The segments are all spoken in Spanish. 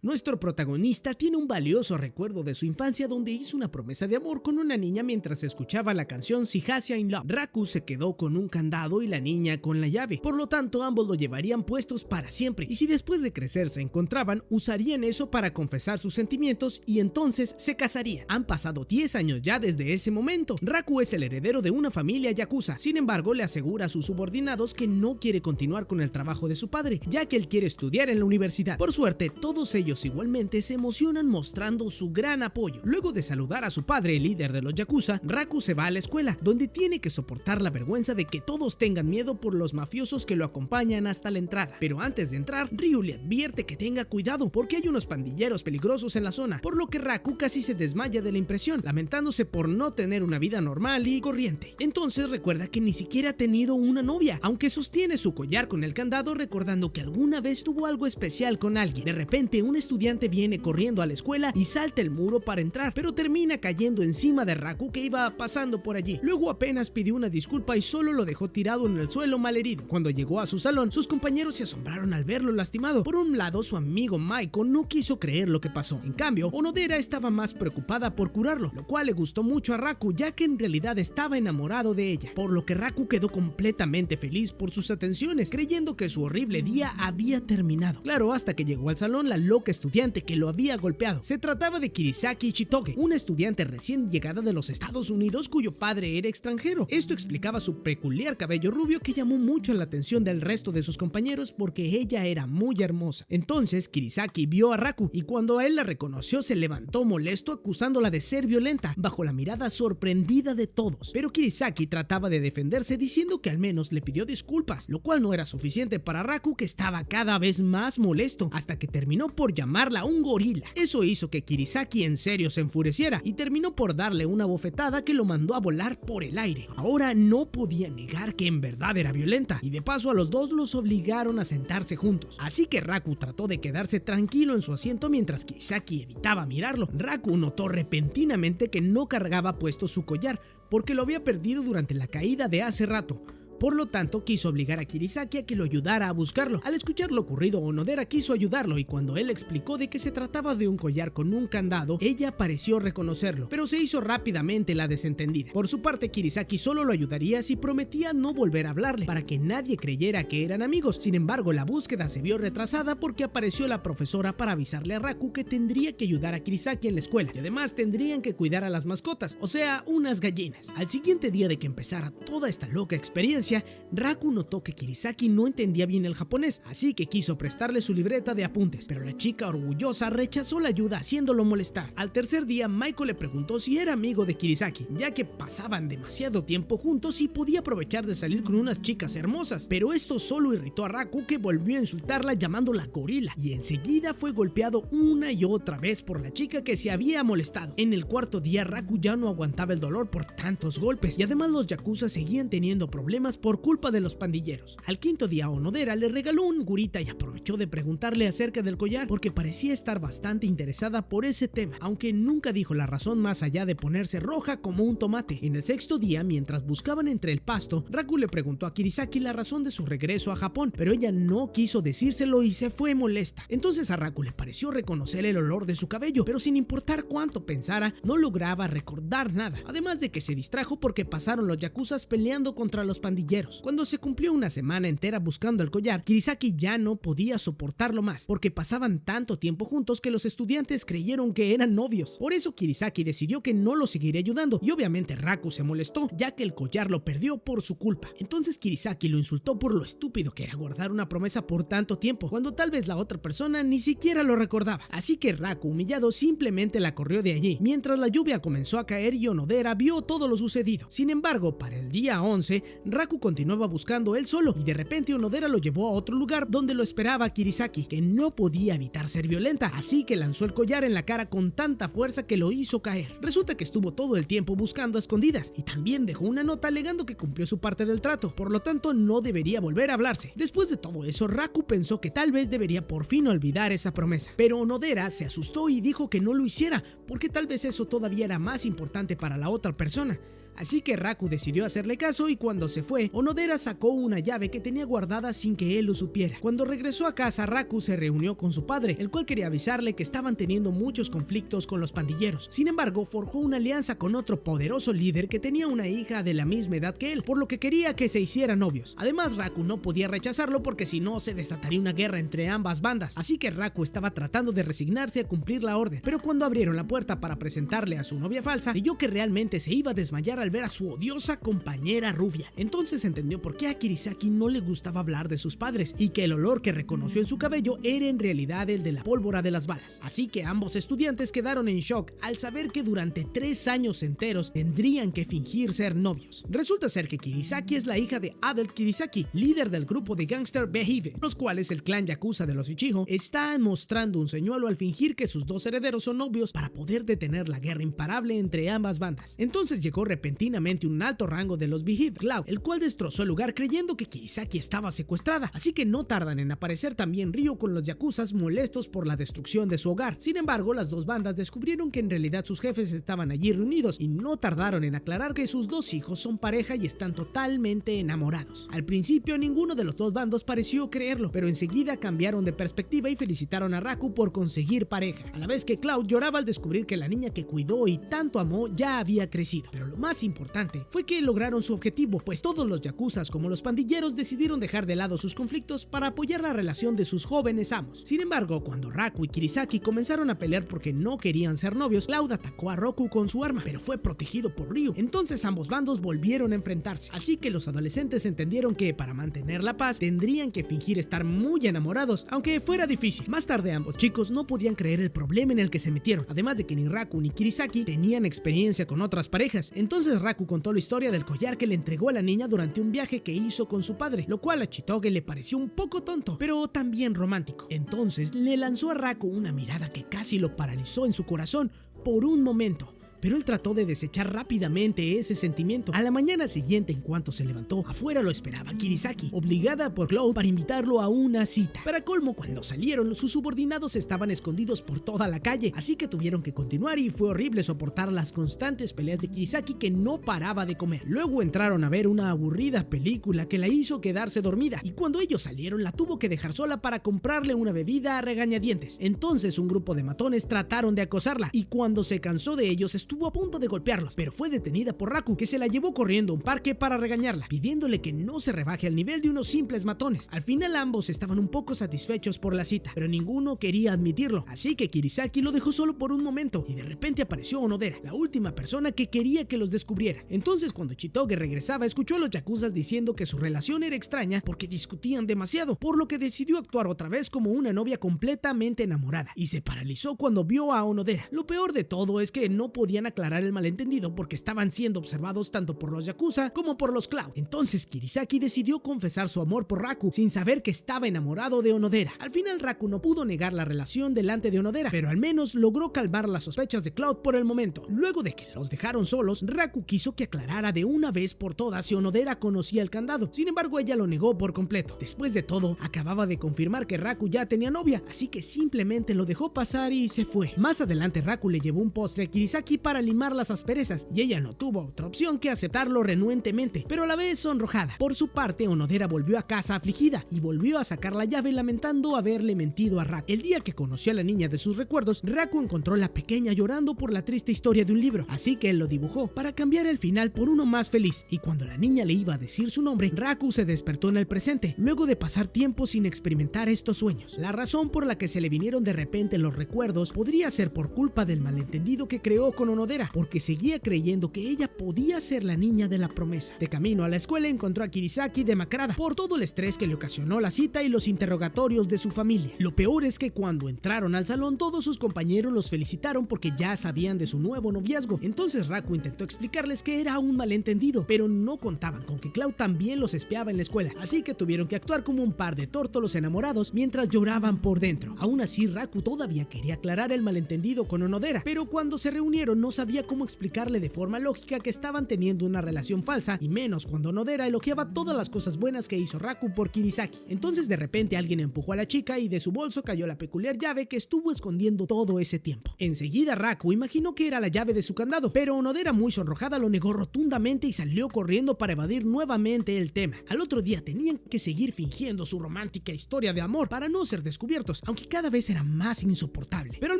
Nuestro protagonista tiene un valioso recuerdo de su infancia donde hizo una promesa de amor con una niña mientras escuchaba la canción Sihasia in Love. Raku se quedó con un candado y la niña con la llave, por lo tanto ambos lo llevarían puestos para siempre, y si después de crecer se encontraban, usarían eso para confesar sus sentimientos y entonces se casarían. Han pasado 10 años ya desde ese momento. Raku es el heredero de una familia yakuza, sin embargo le asegura a sus subordinados que no quiere continuar con el trabajo de su padre, ya que él quiere estudiar en la universidad. Por suerte, todos ellos igualmente se emocionan mostrando su gran apoyo. Luego de saludar a su padre, el líder de los yakuza, Raku se va a la escuela, donde tiene que soportar la vergüenza de que todos tengan miedo por los mafiosos que lo acompañan hasta la entrada. Pero antes de entrar, Ryu le advierte que tenga cuidado porque hay unos pandilleros peligrosos en la zona, por lo que Raku casi se desmaya de la impresión, lamentándose por no tener una vida normal y corriente. Entonces recuerda que ni siquiera ha tenido una novia, aunque sostiene su collar con el candado recordando que alguna vez tuvo algo especial con alguien. De repente un estudiante viene corriendo a la escuela y salta el muro para entrar, pero termina cayendo encima de Raku que iba pasando por allí. Luego apenas pidió una disculpa y solo lo dejó tirado en el suelo malherido. Cuando llegó a su salón, sus compañeros se asombraron al verlo lastimado. Por un lado, su amigo Maiko no quiso creer lo que pasó. En cambio, Onodera estaba más preocupada por curarlo, lo cual le gustó mucho a Raku, ya que en realidad estaba enamorado de ella, por lo que Raku quedó completamente feliz por sus atenciones, creyendo que su horrible día había terminado. Claro, hasta que llegó al salón la loca estudiante que lo había golpeado. Se trataba de Kirisaki Ichitoge, una estudiante recién llegada de los Estados Unidos cuyo padre era extranjero. Esto explicaba su peculiar cabello rubio que llamó mucho la atención del resto de sus compañeros porque ella era muy hermosa. Entonces Kirisaki vio a Raku y cuando a él la reconoció se levantó molesto acusándola de ser violenta, bajo la mirada sorprendida de todos. Pero Kirisaki trataba de defenderse diciendo que al menos le pidió disculpas, lo cual no era suficiente para Raku, que estaba cada vez más molesto, hasta que terminó por llamarla un gorila. Eso hizo que Kirisaki en serio se enfureciera y terminó por darle una bofetada que lo mandó a volar por el aire. Ahora no podía negar que en verdad era violenta, y de paso a los dos los obligaron a sentarse juntos. Así que Raku trató de quedarse tranquilo en su asiento mientras Kirisaki evitaba mirarlo. Raku notó repentinamente que no cargaba puesto su collar, porque lo había perdido durante la caída de hace rato. Por lo tanto, quiso obligar a Kirisaki a que lo ayudara a buscarlo. Al escuchar lo ocurrido, Onodera quiso ayudarlo y cuando él explicó de que se trataba de un collar con un candado, ella pareció reconocerlo, pero se hizo rápidamente la desentendida. Por su parte, Kirisaki solo lo ayudaría si prometía no volver a hablarle, para que nadie creyera que eran amigos. Sin embargo, la búsqueda se vio retrasada porque apareció la profesora para avisarle a Raku que tendría que ayudar a Kirisaki en la escuela y además tendrían que cuidar a las mascotas, o sea, unas gallinas. Al siguiente día de que empezara toda esta loca experiencia, Raku notó que Kirisaki no entendía bien el japonés, así que quiso prestarle su libreta de apuntes, pero la chica orgullosa rechazó la ayuda haciéndolo molestar. Al tercer día, Maiko le preguntó si era amigo de Kirisaki, ya que pasaban demasiado tiempo juntos y podía aprovechar de salir con unas chicas hermosas, pero esto solo irritó a Raku, que volvió a insultarla llamándola gorila, y enseguida fue golpeado una y otra vez por la chica que se había molestado. En el cuarto día, Raku ya no aguantaba el dolor por tantos golpes, y además los yakuza seguían teniendo problemas por culpa de los pandilleros. Al quinto día, Onodera le regaló un gurita y aprovechó de preguntarle acerca del collar porque parecía estar bastante interesada por ese tema, aunque nunca dijo la razón más allá de ponerse roja como un tomate. En el sexto día, mientras buscaban entre el pasto, Raku le preguntó a Kirisaki la razón de su regreso a Japón, pero ella no quiso decírselo y se fue molesta. Entonces a Raku le pareció reconocer el olor de su cabello, pero sin importar cuánto pensara, no lograba recordar nada, además de que se distrajo porque pasaron los yakuzas peleando contra los pandilleros. Cuando se cumplió una semana entera buscando el collar, Kirisaki ya no podía soportarlo más, porque pasaban tanto tiempo juntos que los estudiantes creyeron que eran novios. Por eso Kirisaki decidió que no lo seguiría ayudando, y obviamente Raku se molestó, ya que el collar lo perdió por su culpa. Entonces Kirisaki lo insultó por lo estúpido que era guardar una promesa por tanto tiempo, cuando tal vez la otra persona ni siquiera lo recordaba. Así que Raku, humillado, simplemente la corrió de allí, mientras la lluvia comenzó a caer y Onodera vio todo lo sucedido. Sin embargo, para el día 11, Raku continuaba buscando él solo, y de repente Onodera lo llevó a otro lugar donde lo esperaba Kirisaki, que no podía evitar ser violenta, así que lanzó el collar en la cara con tanta fuerza que lo hizo caer. Resulta que estuvo todo el tiempo buscando a escondidas, y también dejó una nota alegando que cumplió su parte del trato, por lo tanto no debería volver a hablarse. Después de todo eso, Raku pensó que tal vez debería por fin olvidar esa promesa, pero Onodera se asustó y dijo que no lo hiciera, porque tal vez eso todavía era más importante para la otra persona. Así que Raku decidió hacerle caso y cuando se fue, Onodera sacó una llave que tenía guardada sin que él lo supiera. Cuando regresó a casa, Raku se reunió con su padre, el cual quería avisarle que estaban teniendo muchos conflictos con los pandilleros. Sin embargo, forjó una alianza con otro poderoso líder que tenía una hija de la misma edad que él, por lo que quería que se hicieran novios. Además, Raku no podía rechazarlo porque si no se desataría una guerra entre ambas bandas, así que Raku estaba tratando de resignarse a cumplir la orden, pero cuando abrieron la puerta para presentarle a su novia falsa, creyó que realmente se iba a desmayar al ver a su odiosa compañera rubia. Entonces entendió por qué a Kirisaki no le gustaba hablar de sus padres y que el olor que reconoció en su cabello era en realidad el de la pólvora de las balas. Así que ambos estudiantes quedaron en shock al saber que durante 3 años enteros tendrían que fingir ser novios. Resulta ser que Kirisaki es la hija de Adel Kirisaki, líder del grupo de gangster Behive, los cuales el clan yakuza de los Uchiho está mostrando un señuelo al fingir que sus dos herederos son novios para poder detener la guerra imparable entre ambas bandas. Entonces llegó repentinamente un alto rango de los Behive, Cloud, el cual destrozó el lugar creyendo que Kirisaki estaba secuestrada, así que no tardan en aparecer también Ryo con los yakuzas molestos por la destrucción de su hogar. Sin embargo, las dos bandas descubrieron que en realidad sus jefes estaban allí reunidos y no tardaron en aclarar que sus dos hijos son pareja y están totalmente enamorados. Al principio ninguno de los dos bandos pareció creerlo, pero enseguida cambiaron de perspectiva y felicitaron a Raku por conseguir pareja, a la vez que Cloud lloraba al descubrir que la niña que cuidó y tanto amó ya había crecido. Pero lo más importante fue que lograron su objetivo, pues todos los yakuzas como los pandilleros decidieron dejar de lado sus conflictos para apoyar la relación de sus jóvenes amos. Sin embargo, cuando Raku y Kirisaki comenzaron a pelear porque no querían ser novios, Cloud atacó a Roku con su arma, pero fue protegido por Ryu. Entonces ambos bandos volvieron a enfrentarse, así que los adolescentes entendieron que para mantener la paz tendrían que fingir estar muy enamorados, aunque fuera difícil. Más tarde ambos chicos no podían creer el problema en el que se metieron, además de que ni Raku ni Kirisaki tenían experiencia con otras parejas. Entonces Raku contó la historia del collar que le entregó a la niña durante un viaje que hizo con su padre, lo cual a Chitoge le pareció un poco tonto, pero también romántico. Entonces le lanzó a Raku una mirada que casi lo paralizó en su corazón por un momento. Pero él trató de desechar rápidamente ese sentimiento. A la mañana siguiente, en cuanto se levantó, afuera lo esperaba Kirisaki, obligada por Cloud para invitarlo a una cita. Para colmo, cuando salieron, sus subordinados estaban escondidos por toda la calle, así que tuvieron que continuar y fue horrible soportar las constantes peleas de Kirisaki que no paraba de comer. Luego entraron a ver una aburrida película que la hizo quedarse dormida, y cuando ellos salieron la tuvo que dejar sola para comprarle una bebida a regañadientes. Entonces un grupo de matones trataron de acosarla, y cuando se cansó de ellos estuvo a punto de golpearlos, pero fue detenida por Raku, que se la llevó corriendo a un parque para regañarla, pidiéndole que no se rebaje al nivel de unos simples matones. Al final ambos estaban un poco satisfechos por la cita, pero ninguno quería admitirlo, así que Kirisaki lo dejó solo por un momento y de repente apareció Onodera, la última persona que quería que los descubriera. Entonces cuando Chitoge regresaba escuchó a los yakuzas diciendo que su relación era extraña porque discutían demasiado, por lo que decidió actuar otra vez como una novia completamente enamorada y se paralizó cuando vio a Onodera. Lo peor de todo es que no podían aclarar el malentendido porque estaban siendo observados tanto por los yakuza como por los Cloud. Entonces Kirisaki decidió confesar su amor por Raku sin saber que estaba enamorado de Onodera. Al final Raku no pudo negar la relación delante de Onodera, pero al menos logró calmar las sospechas de Cloud por el momento. Luego de que los dejaron solos, Raku quiso que aclarara de una vez por todas si Onodera conocía el candado. Sin embargo, ella lo negó por completo. Después de todo, acababa de confirmar que Raku ya tenía novia, así que simplemente lo dejó pasar y se fue. Más adelante Raku le llevó un postre a Kirisaki para limar las asperezas y ella no tuvo otra opción que aceptarlo renuentemente, pero a la vez sonrojada. Por su parte, Onodera volvió a casa afligida y volvió a sacar la llave lamentando haberle mentido a Raku. El día que conoció a la niña de sus recuerdos, Raku encontró a la pequeña llorando por la triste historia de un libro, así que él lo dibujó para cambiar el final por uno más feliz, y cuando la niña le iba a decir su nombre, Raku se despertó en el presente, luego de pasar tiempo sin experimentar estos sueños. La razón por la que se le vinieron de repente los recuerdos podría ser por culpa del malentendido que creó con Onodera, porque seguía creyendo que ella podía ser la niña de la promesa. De camino a la escuela encontró a Kirisaki demacrada por todo el estrés que le ocasionó la cita y los interrogatorios de su familia. Lo peor es que cuando entraron al salón todos sus compañeros los felicitaron porque ya sabían de su nuevo noviazgo. Entonces Raku intentó explicarles que era un malentendido, pero no contaban con que Cloud también los espiaba en la escuela, así que tuvieron que actuar como un par de tórtolos enamorados mientras lloraban por dentro. Aún así Raku todavía quería aclarar el malentendido con Onodera, pero cuando se reunieron no sabía cómo explicarle de forma lógica que estaban teniendo una relación falsa, y menos cuando Onodera elogiaba todas las cosas buenas que hizo Raku por Kirisaki. Entonces de repente alguien empujó a la chica y de su bolso cayó la peculiar llave que estuvo escondiendo todo ese tiempo. Enseguida Raku imaginó que era la llave de su candado, pero Onodera, muy sonrojada, lo negó rotundamente y salió corriendo para evadir nuevamente el tema. Al otro día tenían que seguir fingiendo su romántica historia de amor para no ser descubiertos, aunque cada vez era más insoportable. Pero al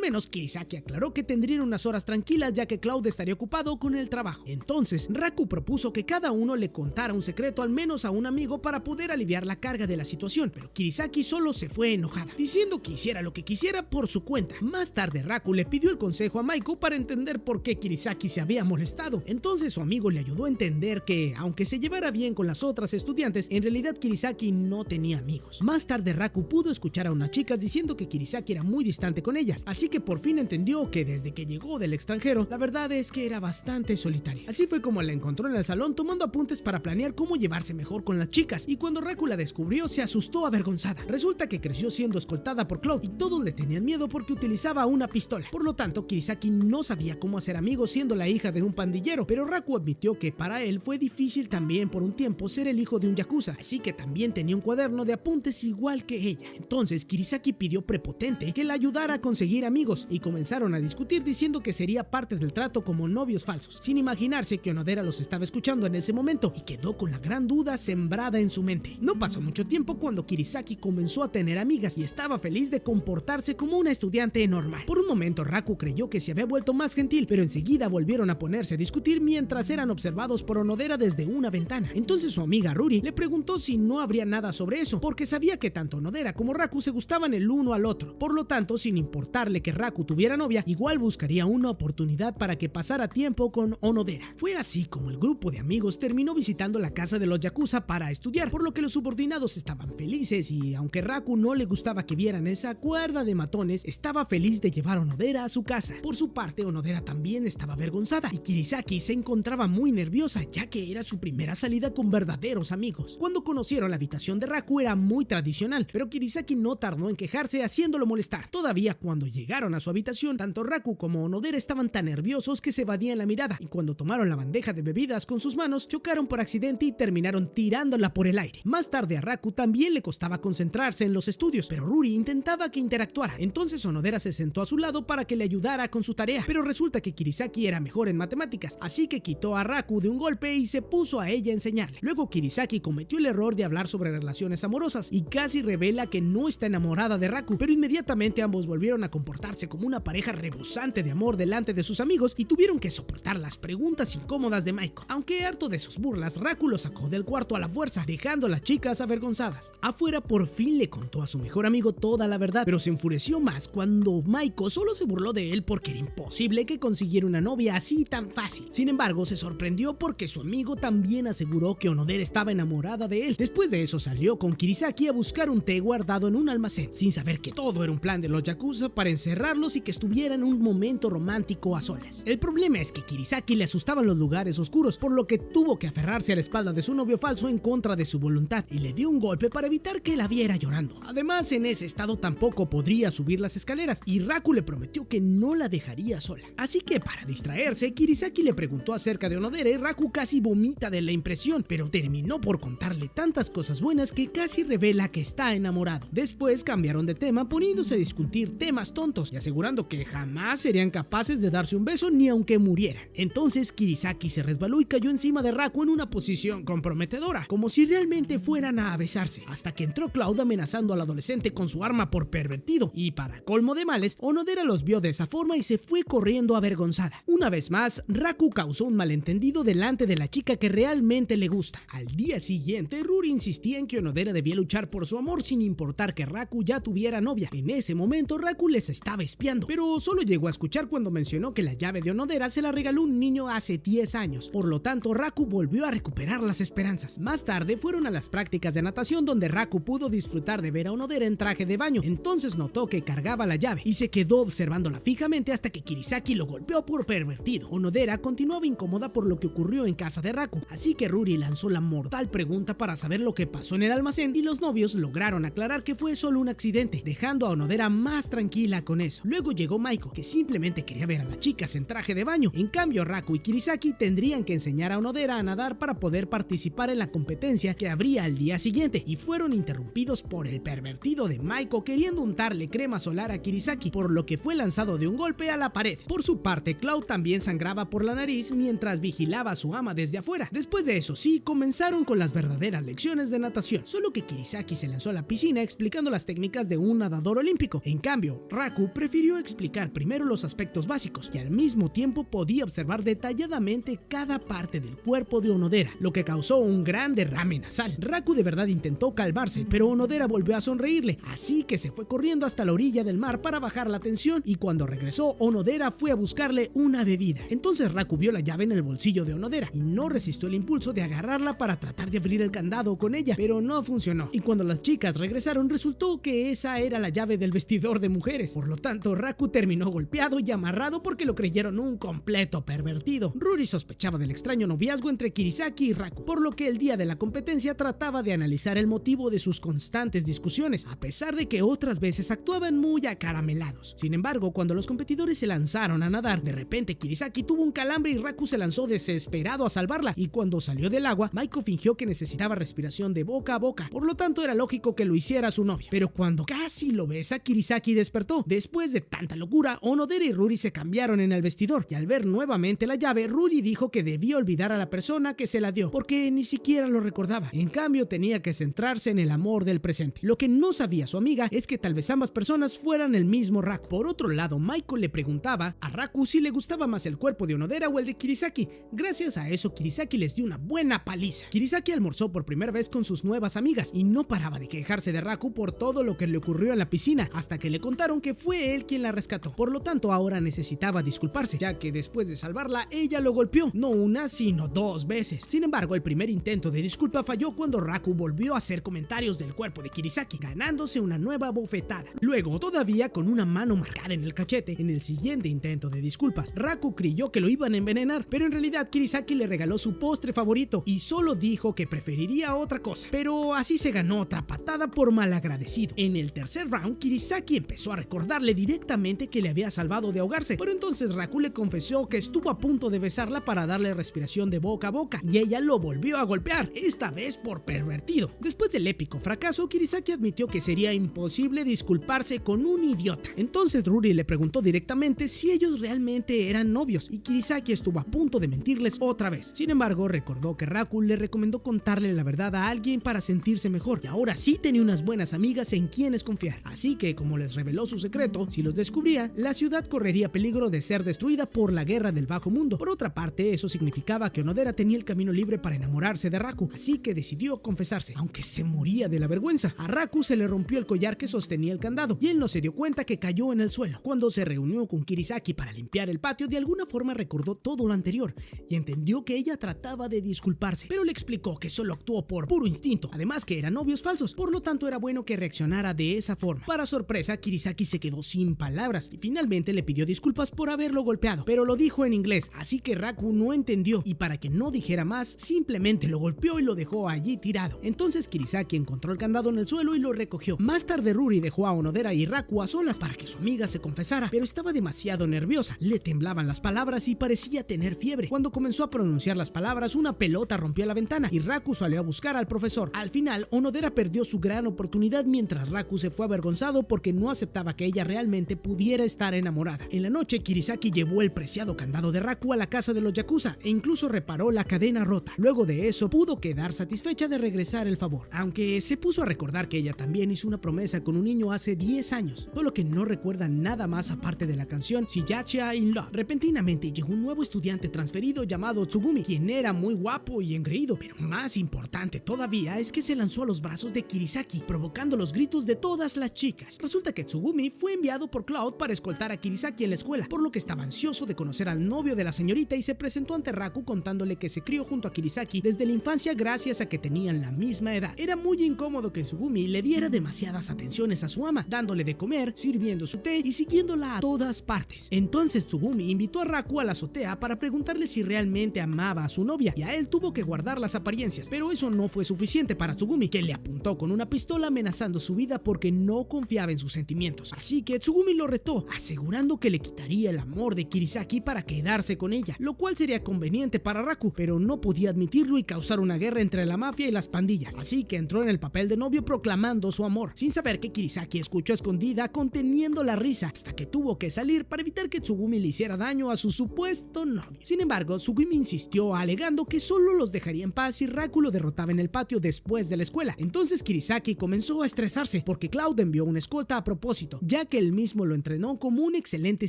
menos Kirisaki aclaró que tendrían unas horas tranquilas ya que Cloud estaría ocupado con el trabajo. Entonces Raku propuso que cada uno le contara un secreto al menos a un amigo para poder aliviar la carga de la situación, pero Kirisaki solo se fue enojada, diciendo que hiciera lo que quisiera por su cuenta. Más tarde Raku le pidió el consejo a Maiko para entender por qué Kirisaki se había molestado. Entonces su amigo le ayudó a entender que, aunque se llevara bien con las otras estudiantes, en realidad Kirisaki no tenía amigos. Más tarde Raku pudo escuchar a unas chicas diciendo que Kirisaki era muy distante con ellas, así que por fin entendió que desde que llegó del extranjero, la verdad es que era bastante solitaria. Así fue como la encontró en el salón tomando apuntes para planear cómo llevarse mejor con las chicas, y cuando Raku la descubrió se asustó avergonzada. Resulta que creció siendo escoltada por Cloud y todos le tenían miedo porque utilizaba una pistola. Por lo tanto, Kirisaki no sabía cómo hacer amigos siendo la hija de un pandillero, pero Raku admitió que para él fue difícil también por un tiempo ser el hijo de un yakuza, así que también tenía un cuaderno de apuntes igual que ella. Entonces Kirisaki pidió prepotente que la ayudara a conseguir amigos y comenzaron a discutir diciendo que sería parte del trato como novios falsos, sin imaginarse que Onodera los estaba escuchando en ese momento, y quedó con la gran duda sembrada en su mente. No pasó mucho tiempo cuando Kirisaki comenzó a tener amigas y estaba feliz de comportarse como una estudiante normal. Por un momento Raku creyó que se había vuelto más gentil, pero enseguida volvieron a ponerse a discutir mientras eran observados por Onodera desde una ventana. Entonces su amiga Ruri le preguntó si no habría nada sobre eso, porque sabía que tanto Onodera como Raku se gustaban el uno al otro. Por lo tanto, sin importarle que Raku tuviera novia, igual buscaría una oportunidad para que pasara tiempo con Onodera. Fue así como el grupo de amigos terminó visitando la casa de los yakuza para estudiar, por lo que los subordinados estaban felices, y aunque Raku no le gustaba que vieran esa cuerda de matones, estaba feliz de llevar a Onodera a su casa. Por su parte, Onodera también estaba avergonzada y Kirisaki se encontraba muy nerviosa ya que era su primera salida con verdaderos amigos. Cuando conocieron la habitación de Raku era muy tradicional, pero Kirisaki no tardó en quejarse haciéndolo molestar. Todavía cuando llegaron a su habitación, tanto Raku como Onodera estaban tan nerviosos que se evadían la mirada, y cuando tomaron la bandeja de bebidas con sus manos, chocaron por accidente y terminaron tirándola por el aire. Más tarde a Raku también le costaba concentrarse en los estudios, pero Ruri intentaba que interactuara. Entonces Onodera se sentó a su lado para que le ayudara con su tarea, pero resulta que Kirisaki era mejor en matemáticas, así que quitó a Raku de un golpe y se puso a ella a enseñarle. Luego Kirisaki cometió el error de hablar sobre relaciones amorosas y casi revela que no está enamorada de Raku, pero inmediatamente ambos volvieron a comportarse como una pareja rebosante de amor delante de sus amigos y tuvieron que soportar las preguntas incómodas de Maiko. Aunque harto de sus burlas, Raku lo sacó del cuarto a la fuerza, dejando a las chicas avergonzadas. Afuera por fin le contó a su mejor amigo toda la verdad, pero se enfureció más cuando Maiko solo se burló de él porque era imposible que consiguiera una novia así tan fácil. Sin embargo, se sorprendió porque su amigo también aseguró que Onodera estaba enamorada de él. Después de eso salió con Kirisaki a buscar un té guardado en un almacén, sin saber que todo era un plan de los yakuza para encerrarlos y que estuvieran un momento romántico a solas. El problema es que Kirisaki le asustaban los lugares oscuros, por lo que tuvo que aferrarse a la espalda de su novio falso en contra de su voluntad y le dio un golpe para evitar que la viera llorando. Además, en ese estado tampoco podría subir las escaleras y Raku le prometió que no la dejaría sola. Así que para distraerse, Kirisaki le preguntó acerca de Onodera y Raku casi vomita de la impresión, pero terminó por contarle tantas cosas buenas que casi revela que está enamorado. Después cambiaron de tema poniéndose a discutir temas tontos y asegurando que jamás serían capaces de darse un beso ni aunque murieran. Entonces Kirisaki se resbaló y cayó encima de Raku en una posición comprometedora, como si realmente fueran a besarse, hasta que entró Cloud amenazando al adolescente con su arma por pervertido, y para colmo de males, Onodera los vio de esa forma y se fue corriendo avergonzada. Una vez más, Raku causó un malentendido delante de la chica que realmente le gusta. Al día siguiente, Ruri insistía en que Onodera debía luchar por su amor sin importar que Raku ya tuviera novia. En ese momento Raku les estaba espiando, pero solo llegó a escuchar cuando mencionó que la llave de Onodera se la regaló un niño hace 10 años. Por lo tanto, Raku volvió a recuperar las esperanzas. Más tarde fueron a las prácticas de natación donde Raku pudo disfrutar de ver a Onodera en traje de baño. Entonces notó que cargaba la llave y se quedó observándola fijamente hasta que Kirisaki lo golpeó por pervertido. Onodera continuaba incómoda por lo que ocurrió en casa de Raku, así que Ruri lanzó la mortal pregunta para saber lo que pasó en el almacén y los novios lograron aclarar que fue solo un accidente, dejando a Onodera más tranquila con eso. Luego llegó Maiko, que simplemente quería ver a la chica chicas en traje de baño. En cambio, Raku y Kirisaki tendrían que enseñar a Onodera a nadar para poder participar en la competencia que habría al día siguiente, y fueron interrumpidos por el pervertido de Maiko queriendo untarle crema solar a Kirisaki, por lo que fue lanzado de un golpe a la pared. Por su parte, Cloud también sangraba por la nariz mientras vigilaba a su ama desde afuera. Después de eso sí, comenzaron con las verdaderas lecciones de natación, solo que Kirisaki se lanzó a la piscina explicando las técnicas de un nadador olímpico. En cambio, Raku prefirió explicar primero los aspectos básicos, y al mismo tiempo podía observar detalladamente cada parte del cuerpo de Onodera, lo que causó un gran derrame nasal. Raku de verdad intentó calmarse, pero Onodera volvió a sonreírle, así que se fue corriendo hasta la orilla del mar para bajar la tensión, y cuando regresó, Onodera fue a buscarle una bebida. Entonces Raku vio la llave en el bolsillo de Onodera y no resistió el impulso de agarrarla para tratar de abrir el candado con ella, pero no funcionó. Y cuando las chicas regresaron, resultó que esa era la llave del vestidor de mujeres. Por lo tanto, Raku terminó golpeado y amarrado porque lo creyeron un completo pervertido. Ruri sospechaba del extraño noviazgo entre Kirisaki y Raku, por lo que el día de la competencia trataba de analizar el motivo de sus constantes discusiones, a pesar de que otras veces actuaban muy acaramelados. Sin embargo, cuando los competidores se lanzaron a nadar, de repente Kirisaki tuvo un calambre y Raku se lanzó desesperado a salvarla, y cuando salió del agua, Maiko fingió que necesitaba respiración de boca a boca, por lo tanto era lógico que lo hiciera su novia. Pero cuando casi lo besa, Kirisaki despertó. Después de tanta locura, Onodera y Ruri se cambiaron en el vestidor, y al ver nuevamente la llave, Ruri dijo que debía olvidar a la persona que se la dio, porque ni siquiera lo recordaba. En cambio, tenía que centrarse en el amor del presente. Lo que no sabía su amiga es que tal vez ambas personas fueran el mismo Raku. Por otro lado, Maiko le preguntaba a Raku si le gustaba más el cuerpo de Onodera o el de Kirisaki. Gracias a eso, Kirisaki les dio una buena paliza. Kirisaki almorzó por primera vez con sus nuevas amigas y no paraba de quejarse de Raku por todo lo que le ocurrió en la piscina, hasta que le contaron que fue él quien la rescató. Por lo tanto, ahora necesitaba disculparse, ya que después de salvarla, ella lo golpeó, no una, sino 2 veces. Sin embargo, el primer intento de disculpa falló cuando Raku volvió a hacer comentarios del cuerpo de Kirisaki, ganándose una nueva bofetada. Luego, todavía con una mano marcada en el cachete, en el siguiente intento de disculpas, Raku creyó que lo iban a envenenar, pero en realidad Kirisaki le regaló su postre favorito y solo dijo que preferiría otra cosa, pero así se ganó otra patada por malagradecido. En el tercer round, Kirisaki empezó a recordarle directamente que le había salvado de ahogarse, pero entonces Raku le confesó que estuvo a punto de besarla para darle respiración de boca a boca, y ella lo volvió a golpear, esta vez por pervertido. Después del épico fracaso, Kirisaki admitió que sería imposible disculparse con un idiota. Entonces Ruri le preguntó directamente si ellos realmente eran novios, y Kirisaki estuvo a punto de mentirles otra vez. Sin embargo, recordó que Raku le recomendó contarle la verdad a alguien para sentirse mejor, y ahora sí tenía unas buenas amigas en quienes confiar. Así que, como les reveló su secreto, si los descubría, la ciudad correría peligro de ser destruida por la guerra del bajo mundo. Por otra parte, eso significaba que Onodera tenía el camino libre para enamorarse de Raku, así que decidió confesarse, aunque se moría de la vergüenza. A Raku se le rompió el collar que sostenía el candado, y él no se dio cuenta que cayó en el suelo. Cuando se reunió con Kirisaki para limpiar el patio, de alguna forma recordó todo lo anterior, y entendió que ella trataba de disculparse, pero le explicó que solo actuó por puro instinto, además que eran novios falsos, por lo tanto era bueno que reaccionara de esa forma. Para sorpresa, Kirisaki se quedó sin palabras, y finalmente le pidió disculpas por haberlo golpeado, pero lo dijo en inglés, así que Raku no entendió, y para que no dijera más, simplemente lo golpeó y lo dejó allí tirado. Entonces Kirisaki encontró el candado en el suelo y lo recogió. Más tarde Ruri dejó a Onodera y Raku a solas para que su amiga se confesara, pero estaba demasiado nerviosa, le temblaban las palabras y parecía tener fiebre. Cuando comenzó a pronunciar las palabras, una pelota rompió la ventana y Raku salió a buscar al profesor. Al final, Onodera perdió su gran oportunidad mientras Raku se fue avergonzado porque no aceptaba que ella realmente pudiera estar enamorada. En la noche, Kirisaki llevó el preciado candado de Raku a la casa de los Yakuza e incluso reparó la cadena rota. Luego de eso, pudo quedar satisfecha de regresar el favor, aunque se puso a recordar que ella también hizo una promesa con un niño hace 10 años, solo que no recuerda nada más aparte de la canción Shiyacha in Love. Repentinamente llegó un nuevo estudiante transferido llamado Tsugumi, quien era muy guapo y engreído, pero más importante todavía es que se lanzó a los brazos de Kirisaki, provocando los gritos de todas las chicas. Resulta que Tsugumi fue enviado por Cloud para escoltar a Kirisaki en la escuela, por lo que estaba ansioso de conocer al novio de la señorita y se presentó ante Raku contándole que se crió junto a Kirisaki desde la infancia gracias a que tenían la misma edad. Era muy incómodo que Tsugumi le diera demasiadas atenciones a su ama, dándole de comer, sirviendo su té y siguiéndola a todas partes. Entonces Tsugumi invitó a Raku a la azotea para preguntarle si realmente amaba a su novia, y a él tuvo que guardar las apariencias, pero eso no fue suficiente para Tsugumi, que le apuntó con una pistola amenazando su vida porque no confiaba en sus sentimientos. Así que Tsugumi lo retó, asegurando que le quitaría el amor de Kirisaki para quedarse con ella, lo cual sería conveniente para Raku, pero no podía admitirlo y causar una guerra entre la mafia y las pandillas, así que entró en el papel de novio proclamando su amor, sin saber que Kirisaki escuchó escondida conteniendo la risa, hasta que tuvo que salir para evitar que Tsugumi le hiciera daño a su supuesto novio. Sin embargo, Tsugumi insistió alegando que solo los dejaría en paz si Raku lo derrotaba en el patio después de la escuela. Entonces Kirisaki comenzó a estresarse porque Cloud envió una escolta a propósito, ya que él mismo lo entrenó como un excelente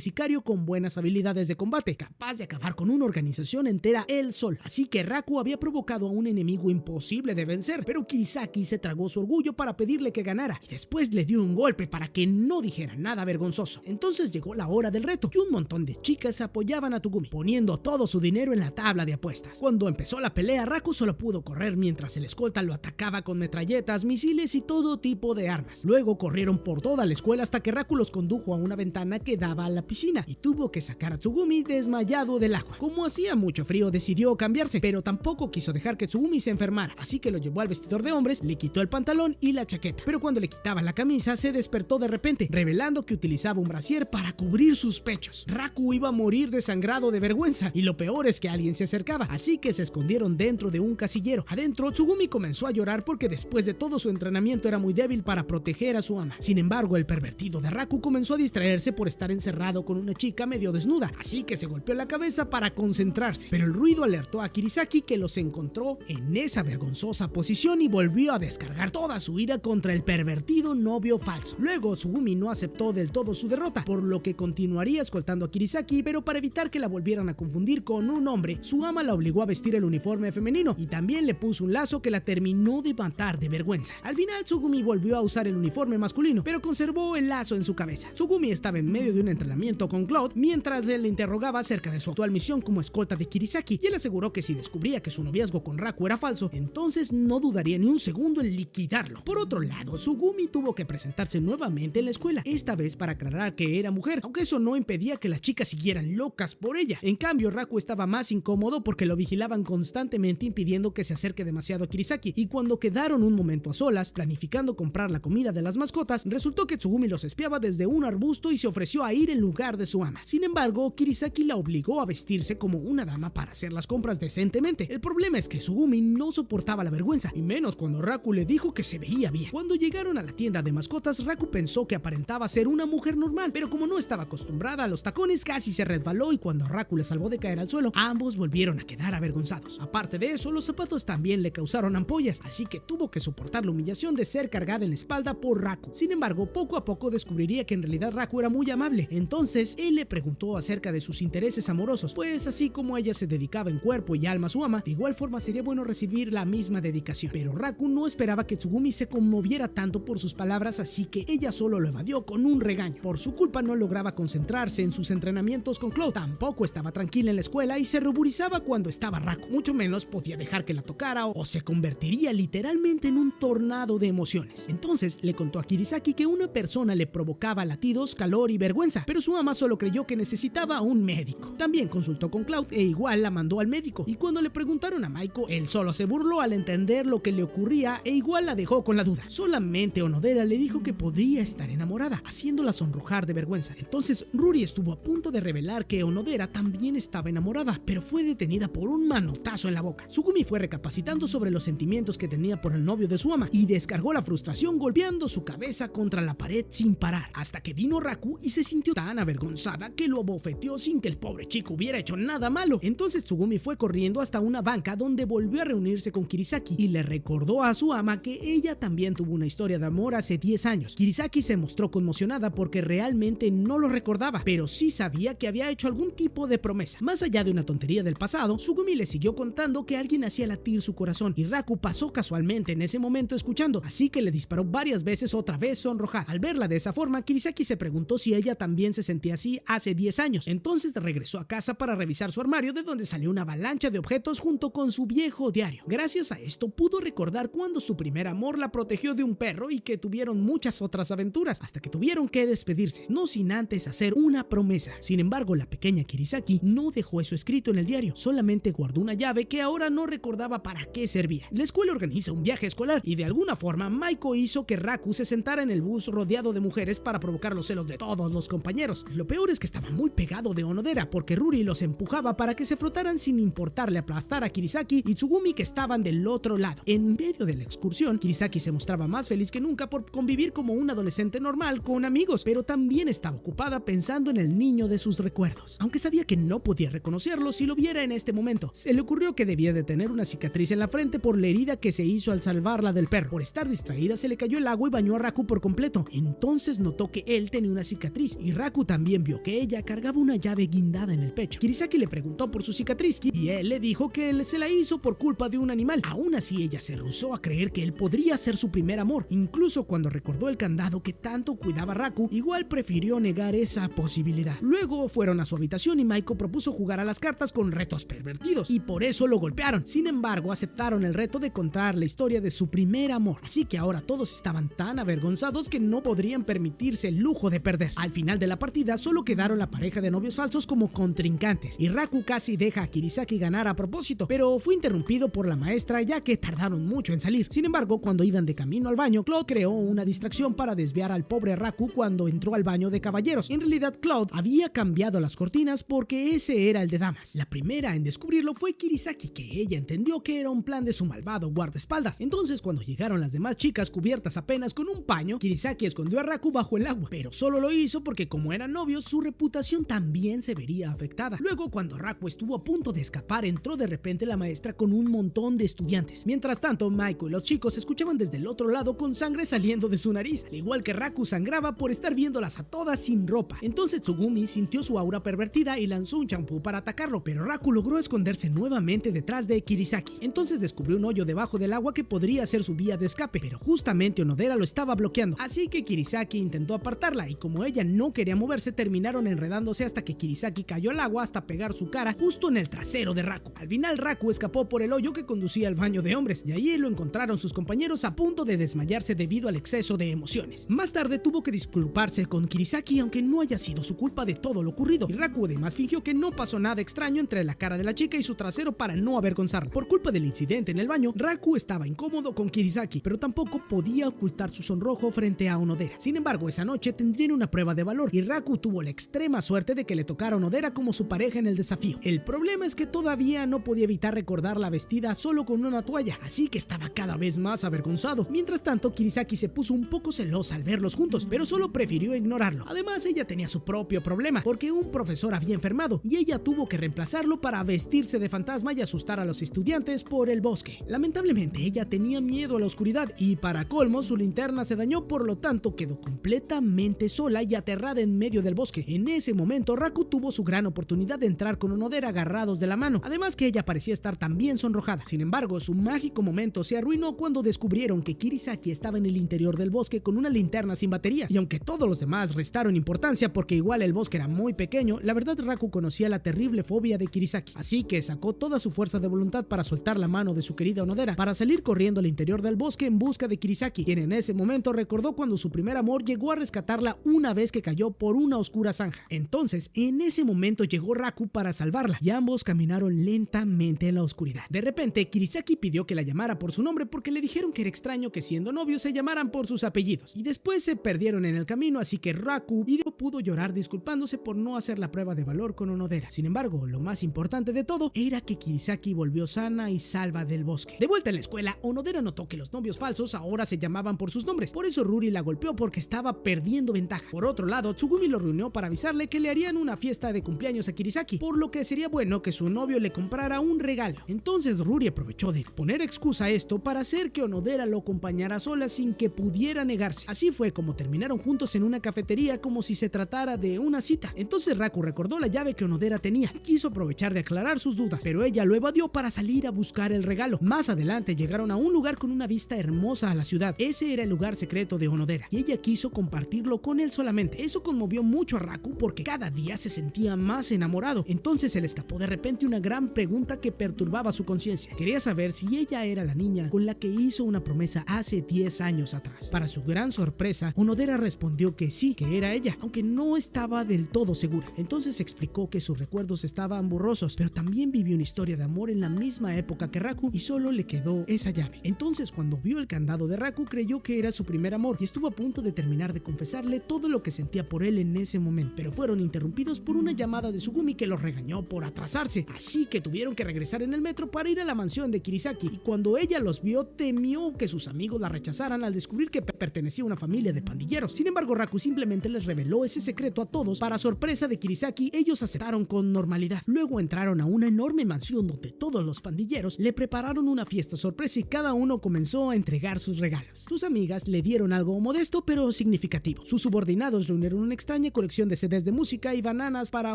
sicario con buenas habilidades de combate, capaz de acabar con una organización entera él solo. Así que Raku había provocado a un enemigo imposible de vencer, pero Kirisaki se tragó su orgullo para pedirle que ganara y después le dio un golpe para que no dijera nada vergonzoso. Entonces llegó la hora del reto y un montón de chicas apoyaban a Tsugumi, poniendo todo su dinero en la tabla de apuestas. Cuando empezó la pelea, Raku solo pudo correr mientras el escolta lo atacaba con metralletas, misiles y todo tipo de armas. Luego corrieron por toda la escuela hasta que Raku los condujo a una ventana que daba a la piscina y tuvo que sacar a Tsugumi desmayado del agua. Como hacía mucho frío, decidió cambiarse, pero tampoco quiso dejar que Tsugumi se enfermara, así que lo llevó al vestidor de hombres, le quitó el pantalón y la chaqueta, pero cuando le quitaba la camisa se despertó de repente, revelando que utilizaba un brasier para cubrir sus pechos. Raku iba a morir desangrado de vergüenza y lo peor es que alguien se acercaba, así que se escondieron dentro de un casillero. Adentro, Tsugumi comenzó a llorar porque después de todo su entrenamiento era muy débil para proteger a su ama. Sin embargo, el pervertido de Raku comenzó a distraerse por estar encerrado con una chica medio desnuda, así que se golpeó la cabeza para concentrarse, pero el ruido alertó a Kirisaki, que los encontró en esa vergonzosa posición y volvió a descargar toda su ira contra el pervertido novio falso. Luego Tsugumi no aceptó del todo su derrota, por lo que continuaría escoltando a Kirisaki, pero para evitar que la volvieran a confundir con un hombre, su ama la obligó a vestir el uniforme femenino y también le puso un lazo que la terminó de matar de vergüenza. Al final Tsugumi volvió a usar el uniforme masculino, pero conservó el lazo en su cabeza. Tsugumi estaba en medio de un entrenamiento con Cloud mientras él le interrogaba acerca de su actual misión como escolta de Kirisaki, y él aseguró que si descubría que su noviazgo con Raku era falso, entonces no dudaría ni un segundo en liquidarlo. Por otro lado, Tsugumi tuvo que presentarse nuevamente en la escuela, esta vez para aclarar que era mujer, aunque eso no impedía que las chicas siguieran locas por ella. En cambio, Raku estaba más incómodo porque lo vigilaban constantemente, impidiendo que se acerque demasiado a Kirisaki, y cuando quedaron un momento a solas, planificando comprar la comida de las mascotas, resultó que Tsugumi los espiaba desde un arbusto y se ofreció a ir en lugar de su ama. Sin embargo, Kirisaki la obligó a vestirse como una dama para hacer las compras decentemente. El problema es que Tsugumi no soportaba la vergüenza, y menos cuando Raku le dijo que se veía bien. Cuando llegaron a la tienda de mascotas, Raku pensó que aparentaba ser una mujer normal, pero como no estaba acostumbrada a los tacones, casi se resbaló, y cuando Raku le salvó de caer al suelo, ambos volvieron a quedar avergonzados. Aparte de eso, los zapatos también le causaron ampollas, así que tuvo que soportar la humillación de ser cargada en la espalda por Raku. Sin embargo, poco a poco descubriría que en realidad Raku era muy amable. Entonces él le preguntó acerca de sus intereses amorosos, pues así como ella se dedicaba en cuerpo y alma a su ama, de igual forma sería bueno recibir la misma dedicación. Pero Raku no esperaba que Tsugumi se conmoviera tanto por sus palabras, así que ella solo lo evadió con un regaño. Por su culpa no lograba concentrarse en sus entrenamientos con Cloud, tampoco estaba tranquila en la escuela y se ruborizaba cuando estaba Raku, mucho menos podía dejar que la tocara o se convertiría literalmente en un tornado de emociones. Entonces le contó a Kirisaki que una persona le provocaba latidos, calor y vergüenza, pero su ama solo creyó que necesitaba un médico. También consultó con Cloud e igual la mandó al médico, y cuando le preguntaron a Maiko, él solo se burló al entender lo que le ocurría e igual la dejó con la duda. Solamente Onodera le dijo que podría estar enamorada, haciéndola sonrojar de vergüenza. Entonces Ruri estuvo a punto de revelar que Onodera también estaba enamorada, pero fue detenida por un manotazo en la boca. Tsugumi fue recapacitando sobre los sentimientos que tenía por el novio de su ama y descargó la frustración golpeando su cabeza contra la pared sin parar, hasta que vino Raku y se sintió tan avergonzada que lo abofeteó sin que el pobre chico hubiera hecho nada malo. Entonces Tsugumi fue corriendo hasta una banca donde volvió a reunirse con Kirisaki y le recordó a su ama que ella también tuvo una historia de amor hace 10 años. Kirisaki se mostró conmocionada porque realmente no lo recordaba, pero sí sabía que había hecho algún tipo de promesa. Más allá de una tontería del pasado, Tsugumi le siguió contando que alguien hacía latir su corazón y Raku pasó casualmente en ese momento escuchando, así que le disparó varias veces, otra vez sonrojada. Al verla de esa forma, Kirisaki se preguntó si ella también se sentía así hace 10 años. Entonces regresó a casa para revisar su armario, de donde salió una avalancha de objetos junto con su viejo diario. Gracias a esto pudo recordar cuando su primer amor la protegió de un perro y que tuvieron muchas otras aventuras, hasta que tuvieron que despedirse, no sin antes hacer una promesa. Sin embargo, la pequeña Kirisaki no dejó eso escrito en el diario, solamente guardó una llave que ahora no recordaba para qué servía. La escuela organiza un viaje escolar y de alguna forma Maiko hizo que Raku se sentara en el bus rodeado de mujeres para provocar los celos de todos los compañeros. Lo peor es que estaba muy pegado de Onodera porque Ruri los empujaba para que se frotaran sin importarle aplastar a Kirisaki y Tsugumi, que estaban del otro lado. En medio de la excursión, Kirisaki se mostraba más feliz que nunca por convivir como un adolescente normal con amigos, pero también estaba ocupada pensando en el niño de sus recuerdos. Aunque sabía que no podía reconocerlo si lo viera en este momento, se le ocurrió que debía de tener una cicatriz en la frente por la herida que se hizo al salvarla del perro. Por estar distraída, se le cayó el agua y bañó a Raku por completo. Entonces notó que él tenía una cicatriz y Raku también vio que ella cargaba una llave guindada en el pecho. Kirisaki le preguntó por su cicatriz y él le dijo que él se la hizo por culpa de un animal. Aún así, ella se rehusó a creer que él podría ser su primer amor. Incluso cuando recordó el candado que tanto cuidaba Raku, igual prefirió negar esa posibilidad. Luego fueron a su habitación y Maiko propuso jugar a las cartas con retos pervertidos y por eso lo golpearon. Sin embargo, aceptaron el reto de contar la historia de su primer amor, así que ahora todos estaban tan avergonzados que no podrían permitirse el lujo de perder. Al final de la partida solo quedaron la pareja de novios falsos como contrincantes y Raku casi deja a Kirisaki ganar a propósito, pero fue interrumpido por la maestra ya que tardaron mucho en salir. Sin embargo, cuando iban de camino al baño, Claude creó una distracción para desviar al pobre Raku cuando entró al baño de caballeros. En realidad, Claude había cambiado las cortinas porque ese era el de damas. La primera en descubrirlo fue Kirisaki, que ella entendió que era un plan de su malvado guardaespaldas. Entonces, cuando llegaron las demás chicas cubiertas apenas con un paño, Kirisaki escondió a Raku bajo el agua, pero solo lo hizo porque como eran novios, su reputación también se vería afectada. Luego, cuando Raku estuvo a punto de escapar, entró de repente la maestra con un montón de estudiantes. Mientras tanto, Maiko y los chicos escuchaban desde el otro lado con sangre saliendo de su nariz, al igual que Raku sangraba por estar viéndolas a todas sin ropa. Entonces Tsugumi sintió su aura pervertida y lanzó un champú para atacarlo, pero Raku logró esconderse nuevamente detrás de Kirisaki. Entonces descubrió un hoyo debajo del agua que podría ser su vía de escape, pero justamente Onodera lo estaba bloqueando, así que Kirisaki intentó apartarla y como ella no quería moverse, terminaron enredándose hasta que Kirisaki cayó al agua hasta pegar su cara justo en el trasero de Raku. Al final Raku escapó por el hoyo que conducía al baño de hombres y allí lo encontraron sus compañeros a punto de desmayarse debido al exceso de emociones. Más tarde tuvo que disculparse con Kirisaki aunque no haya sido su culpa de todo lo ocurrido, y Raku además fingió que no pasó nada extraño entre la cara de la chica y su trasero para no avergonzarla. Por culpa del incidente en el baño, Raku estaba incómodo con Kirisaki, pero tampoco podía ocultar su sonrojo frente a Onodera. Sin embargo, esa noche tendrían una prueba de valor y Raku tuvo la extrema suerte de que le tocara a Onodera como su pareja en el desafío. El problema es que todavía no podía evitar recordarla vestida solo con una toalla, así que estaba cada vez más avergonzado. Mientras tanto, Kirisaki se puso un poco celosa al verlos juntos, pero solo prefirió ignorarlo. Además, ella tenía su propio problema, porque un profesor había enfermado y ella tuvo que reemplazarlo para vestirse de fantasma y asustar a los estudiantes por el bosque. Lamentablemente, ella tenía miedo a la oscuridad y para colmo su linterna se dañó, por lo tanto quedó completamente sola y aterrada en medio del bosque. En ese momento, Raku tuvo su gran oportunidad de entrar con Onodera agarrados de la mano, además que ella parecía estar también sonrojada. Sin embargo, su mágico momento se arruinó cuando descubrieron que Kirisaki estaba en el interior del bosque con una linterna sin baterías, y aunque todos los demás restaron importancia porque igual el bosque era muy pequeño, la verdad Raku conocía la terrible fobia de Kirisaki, así que sacó toda su fuerza de voluntad para soltar la mano de su querida Onodera para salir corriendo al interior del bosque en busca de Kirisaki, quien en ese momento recordó cuando su primer amor llegó a rescatarla una vez que cayó por una oscura zanja. Entonces, en ese momento llegó Raku para salvarla y ambos caminaron lentamente en la oscuridad. De repente, Kirisaki pidió que la llamara por su nombre porque le dijeron que era extraño que siendo novios se llamaran por sus apellidos, y después se perdieron en el camino, así que Raku pudo llorar disculpándose por no hacer la prueba de valor con Onodera. Sin embargo, lo más importante de todo era que Kirisaki volvió sana y salva del bosque. De vuelta en la escuela, Onodera notó que los novios falsos ahora se llamaban por sus nombres, por eso Ruri la golpeó porque estaba perdiendo ventaja. Por otro lado, Tsugumi lo reunió para avisarle que le harían una fiesta de cumpleaños a Kirisaki, por lo que sería bueno que su novio le comprara un regalo. Entonces Ruri aprovechó de poner excusa a esto para hacer que Onodera lo acompañara sola sin que pudiera negarse. Así fue como terminaron juntos en una cafetería como si se tratara de una cita. Entonces Raku recordó la llave que Onodera tenía, quiso aprovechar de aclarar sus dudas, pero ella lo evadió para salir a buscar el regalo. Más adelante llegaron a un lugar con una vista hermosa a la ciudad. Ese era el lugar secreto de Onodera y ella quiso compartirlo con él solamente. Eso conmovió mucho a Raku porque cada día se sentía más enamorado. Entonces se le escapó de repente una gran pregunta que perturbaba su conciencia. Quería saber si ella era la niña con la que hizo una promesa hace 10 años atrás. Para su gran sorpresa, Onodera respondió que sí, que era ella, aunque no estaba del todo segura. Entonces explicó que sus recuerdos estaban borrosos, pero también vivió una historia de amor en la misma época que Raku y solo le quedó esa llave. Entonces cuando vio el candado de Raku creyó que era su primer amor y estuvo a punto de terminar de confesarle todo lo que sentía por él en ese momento. bien, pero fueron interrumpidos por una llamada de Tsugumi que los regañó por atrasarse, así que tuvieron que regresar en el metro para ir a la mansión de Kirisaki, y cuando ella los vio temió que sus amigos la rechazaran al descubrir que pertenecía a una familia de pandilleros. Sin embargo, Raku simplemente les reveló ese secreto a todos. Para sorpresa de Kirisaki, ellos aceptaron con normalidad. Luego entraron a una enorme mansión donde todos los pandilleros le prepararon una fiesta sorpresa y cada uno comenzó a entregar sus regalos. Sus amigas le dieron algo modesto pero significativo. Sus subordinados reunieron una extraña colección de CDs de música y bananas para